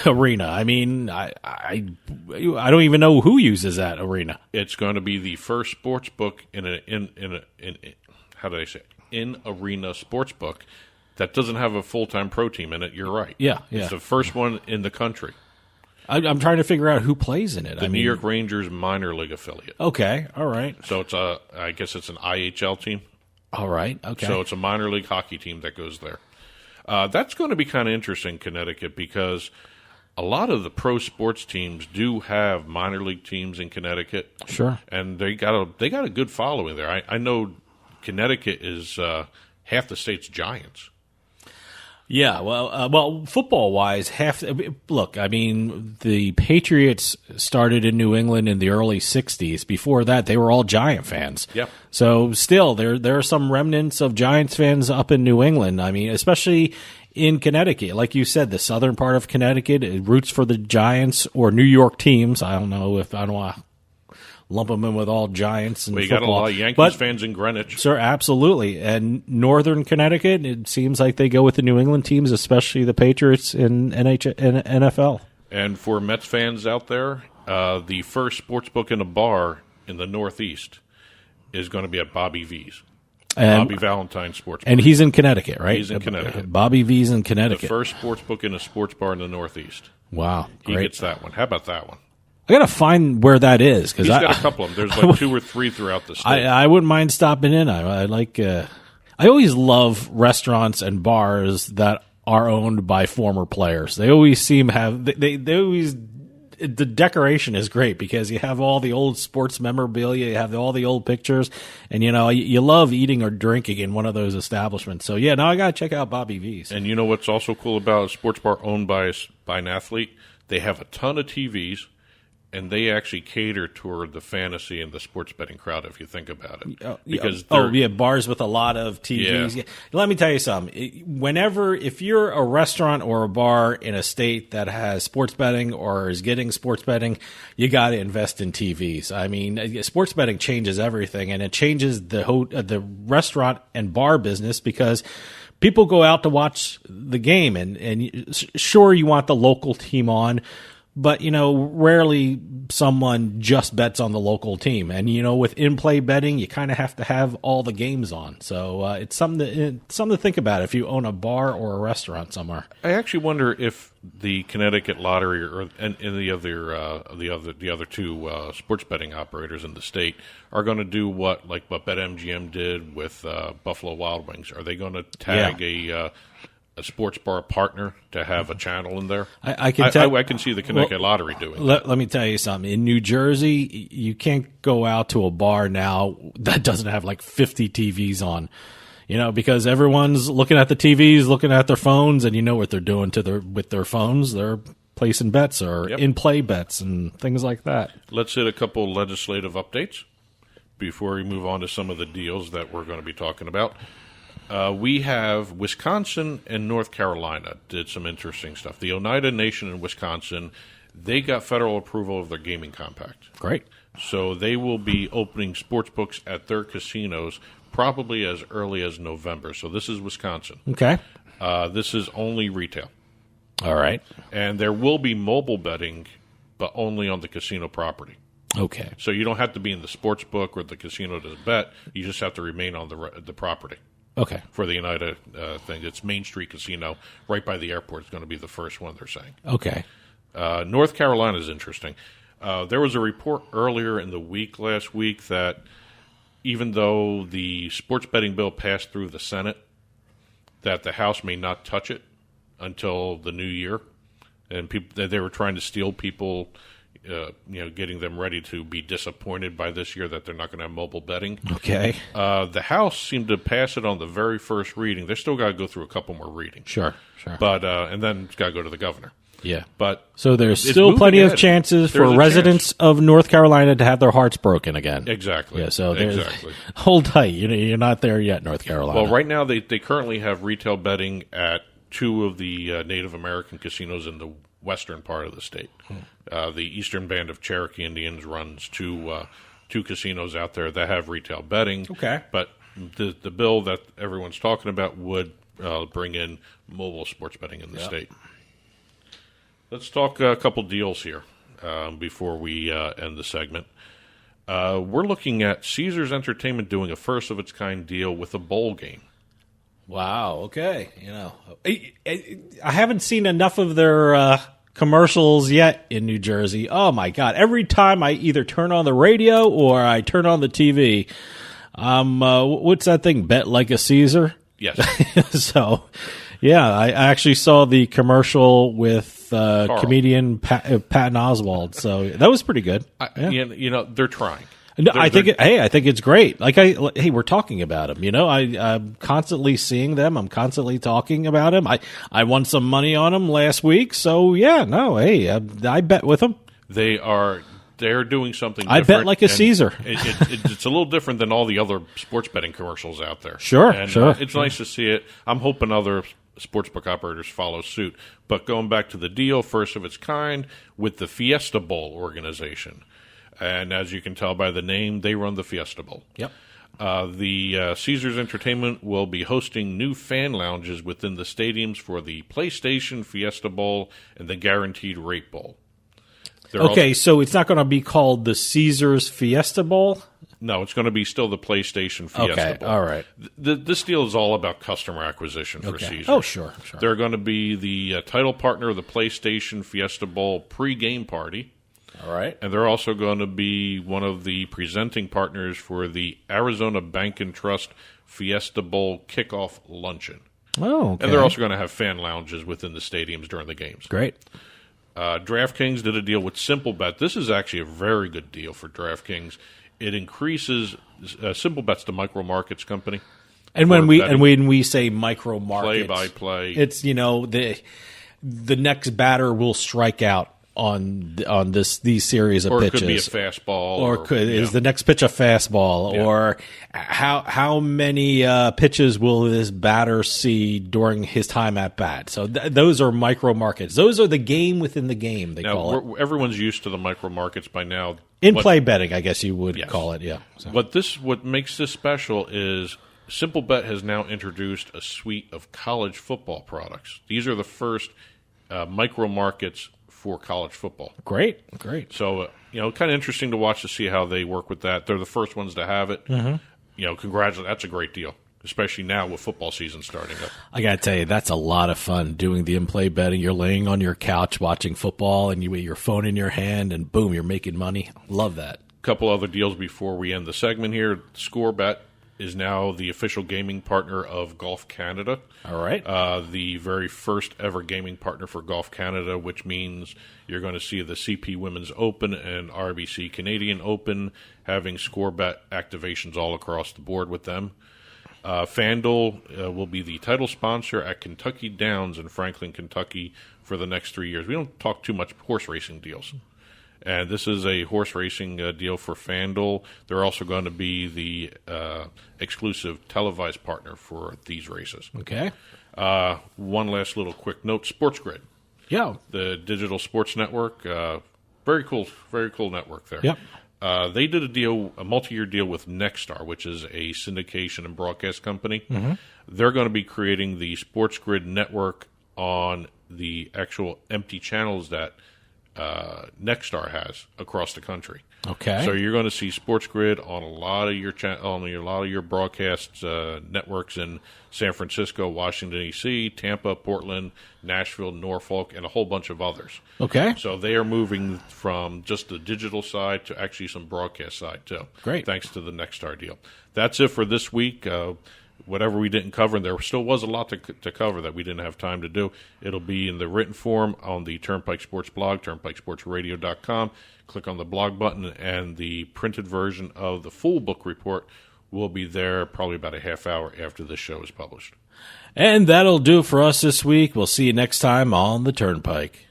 Speaker 1: Arena. I mean, I don't even know who uses that arena.
Speaker 2: It's going to be the first sports book in how do I say it? In arena sports book that doesn't have a full-time pro team in it. You're right.
Speaker 1: Yeah.
Speaker 2: It's the first one in the country.
Speaker 1: I'm trying to figure out who plays in it.
Speaker 2: The New York Rangers minor league affiliate.
Speaker 1: Okay, all right.
Speaker 2: So it's I guess it's an IHL team.
Speaker 1: All right, okay.
Speaker 2: So it's a minor league hockey team that goes there. That's going to be kind of interesting, Connecticut, because a lot of the pro sports teams do have minor league teams in Connecticut.
Speaker 1: Sure.
Speaker 2: And they got a good following there. I know Connecticut is half the state's Giants.
Speaker 1: Yeah, well, football-wise, look, I mean, the Patriots started in New England in the early 60s. Before that, they were all Giant fans.
Speaker 2: Yep.
Speaker 1: So still, there are some remnants of Giants fans up in New England. I mean, especially in Connecticut. Like you said, the southern part of Connecticut, it roots for the Giants or New York teams. I don't want to lump them in with all Giants and
Speaker 2: you
Speaker 1: football.
Speaker 2: got a lot of Yankees fans in Greenwich.
Speaker 1: Sure, absolutely. And northern Connecticut, it seems like they go with the New England teams, especially the Patriots in NFL.
Speaker 2: And for Mets fans out there, the first sports book in a bar in the Northeast is going to be at Bobby V's. Bobby Valentine Sports Bar.
Speaker 1: And he's in Connecticut, right?
Speaker 2: He's in Connecticut.
Speaker 1: Bobby V's in Connecticut.
Speaker 2: The first sports book in a sports bar in the Northeast.
Speaker 1: Wow,
Speaker 2: great. He gets that one. How about that one?
Speaker 1: I got to find where that is.
Speaker 2: He's got a couple of them. There's like 2 or 3 throughout the state.
Speaker 1: I wouldn't mind stopping in. I like. I always love restaurants and bars that are owned by former players. They always seem they always. The decoration is great because you have all the old sports memorabilia, you have all the old pictures, and you love eating or drinking in one of those establishments. So yeah, now I got to check out Bobby V's.
Speaker 2: And you know what's also cool about a sports bar owned by an athlete? They have a ton of TVs. And they actually cater toward the fantasy and the sports betting crowd, if you think about it. Because
Speaker 1: bars with a lot of TVs. Yeah. Let me tell you something. If you're a restaurant or a bar in a state that has sports betting or is getting sports betting, you got to invest in TVs. I mean, sports betting changes everything, and it changes the restaurant and bar business because people go out to watch the game, and sure, you want the local team on. But, rarely someone just bets on the local team. And, with in-play betting, you kind of have to have all the games on. So it's something to think about if you own a bar or a restaurant somewhere.
Speaker 2: I actually wonder if the Connecticut Lottery and the other 2 sports betting operators in the state are going to do what BetMGM did with Buffalo Wild Wings. Are they going to tag a sports bar partner to have a channel in there?
Speaker 1: I can
Speaker 2: see the Connecticut Lottery doing
Speaker 1: that. Let me tell you something. In New Jersey, you can't go out to a bar now that doesn't have 50 TVs on. Because everyone's looking at the TVs, looking at their phones, and you know what they're doing with their phones. They're placing bets or in-play bets and things like that.
Speaker 2: Let's hit a couple legislative updates before we move on to some of the deals that we're going to be talking about. We have Wisconsin and North Carolina did some interesting stuff. The Oneida Nation in Wisconsin, they got federal approval of their gaming compact.
Speaker 1: Great.
Speaker 2: So they will be opening sports books at their casinos probably as early as November. So this is Wisconsin.
Speaker 1: Okay.
Speaker 2: This is only retail.
Speaker 1: All right.
Speaker 2: And there will be mobile betting, but only on the casino property.
Speaker 1: Okay.
Speaker 2: So you don't have to be in the sports book or the casino to bet. You just have to remain on the property.
Speaker 1: Okay.
Speaker 2: For the Oneida thing. It's Main Street Casino right by the airport. It's going to be the first one, they're saying.
Speaker 1: Okay.
Speaker 2: North Carolina is interesting. There was a report earlier in the week, last week, that even though the sports betting bill passed through the Senate, that the House may not touch it until the new year. And they were trying to steal people, getting them ready to be disappointed by this year that they're not going to have mobile betting.
Speaker 1: Okay.
Speaker 2: The House seemed to pass it on the very first reading. They still got to go through a couple more readings.
Speaker 1: Sure.
Speaker 2: But and then it's got to go to the governor.
Speaker 1: Yeah.
Speaker 2: But
Speaker 1: so there's still plenty of chances for residents of North Carolina to have their hearts broken again.
Speaker 2: Exactly.
Speaker 1: Yeah. So hold tight. You're not there yet, North Carolina.
Speaker 2: Well, right now they currently have retail betting at 2 of the Native American casinos in the western part of the state. The Eastern Band of Cherokee Indians runs 2 casinos out there that have retail betting.
Speaker 1: Okay.
Speaker 2: But the bill that everyone's talking about would bring in mobile sports betting in the state. Let's talk a couple deals here before we end the segment. We're looking at Caesars Entertainment doing a first-of-its-kind deal with a bowl game.
Speaker 1: Wow, okay. I haven't seen enough of their commercials yet in New Jersey. Oh, my God. Every time I either turn on the radio or I turn on the TV, what's that thing, Bet Like a Caesar?
Speaker 2: Yes.
Speaker 1: So, yeah, I actually saw the commercial with comedian Patton Oswalt, so that was pretty good.
Speaker 2: They're trying.
Speaker 1: No, I think it's great. We're talking about them. I'm constantly seeing them. I'm constantly talking about them. I won some money on them last week, so I bet with them.
Speaker 2: They're doing something
Speaker 1: I
Speaker 2: different.
Speaker 1: bet like a Caesar.
Speaker 2: It's a little different than all the other sports betting commercials out there.
Speaker 1: Sure.
Speaker 2: It's nice to see it. I'm hoping other sportsbook operators follow suit. But going back to the deal, first of its kind, with the Fiesta Bowl organization. And as you can tell by the name, they run the Fiesta Bowl.
Speaker 1: Yep.
Speaker 2: The Caesars Entertainment will be hosting new fan lounges within the stadiums for the PlayStation Fiesta Bowl and the Guaranteed Rate Bowl.
Speaker 1: So it's not going to be called the Caesars Fiesta Bowl?
Speaker 2: No, it's going to be still the PlayStation Fiesta Bowl.
Speaker 1: All right.
Speaker 2: This deal is all about customer acquisition for Caesars.
Speaker 1: Oh, sure.
Speaker 2: They're going to be the title partner of the PlayStation Fiesta Bowl pre-game party.
Speaker 1: All right.
Speaker 2: And they're also going to be one of the presenting partners for the Arizona Bank and Trust Fiesta Bowl kickoff luncheon.
Speaker 1: Oh, okay.
Speaker 2: And they're also going to have fan lounges within the stadiums during the games.
Speaker 1: Great.
Speaker 2: DraftKings did a deal with SimpleBet. This is actually a very good deal for DraftKings. It increases SimpleBet's the micro markets company.
Speaker 1: And when we say micro markets,
Speaker 2: play by play,
Speaker 1: it's the next batter will strike out on these series of pitches.
Speaker 2: Or it could be a fastball.
Speaker 1: Or is the next pitch a fastball? Yeah. Or how many pitches will this batter see during his time at bat? So those are micro markets. Those are the game within the game, they call it.
Speaker 2: Everyone's used to the micro markets by now.
Speaker 1: In-play betting, I guess you would call it, yeah. So.
Speaker 2: What makes this special is SimpleBet has now introduced a suite of college football products. These are the first micro markets for college football.
Speaker 1: Great.
Speaker 2: So, kind of interesting to watch to see how they work with that. They're the first ones to have it.
Speaker 1: Mm-hmm.
Speaker 2: Congratulations. That's a great deal, especially now with football season starting up.
Speaker 1: I got to tell you, that's a lot of fun doing the in-play betting. You're laying on your couch watching football, and you with your phone in your hand, and boom, you're making money. Love that.
Speaker 2: A couple other deals before we end the segment here. ScoreBet is now the official gaming partner of Golf Canada.
Speaker 1: All right.
Speaker 2: The very first ever gaming partner for Golf Canada, which means you're going to see the CP Women's Open and RBC Canadian Open having ScoreBet activations all across the board with them. FanDuel will be the title sponsor at Kentucky Downs in Franklin, Kentucky for the next 3 years. We don't talk too much horse racing deals. And this is a horse racing deal for FanDuel. They're also going to be the exclusive televised partner for these races.
Speaker 1: Okay.
Speaker 2: One last little quick note. SportsGrid.
Speaker 1: Yeah.
Speaker 2: The digital sports network. Very cool network there.
Speaker 1: Yep.
Speaker 2: They did a multi-year deal with Nexstar, which is a syndication and broadcast company.
Speaker 1: Mm-hmm.
Speaker 2: They're going to be creating the SportsGrid network on the actual empty channels that Nexstar has across the country.
Speaker 1: Okay.
Speaker 2: So you're going to see SportsGrid on a lot of your broadcast networks in San Francisco, Washington D.C., Tampa, Portland, Nashville, Norfolk, and a whole bunch of others.
Speaker 1: Okay.
Speaker 2: So they are moving from just the digital side to actually some broadcast side too.
Speaker 1: Great.
Speaker 2: Thanks to the Nexstar deal. That's it for this week. Whatever we didn't cover, and there still was a lot to cover that we didn't have time to do. It'll be in the written form on the Turnpike Sports blog, turnpikesportsradio.com. Click on the blog button, and the printed version of the full book report will be there probably about a half hour after this show is published.
Speaker 1: And that'll do it for us this week. We'll see you next time on the Turnpike.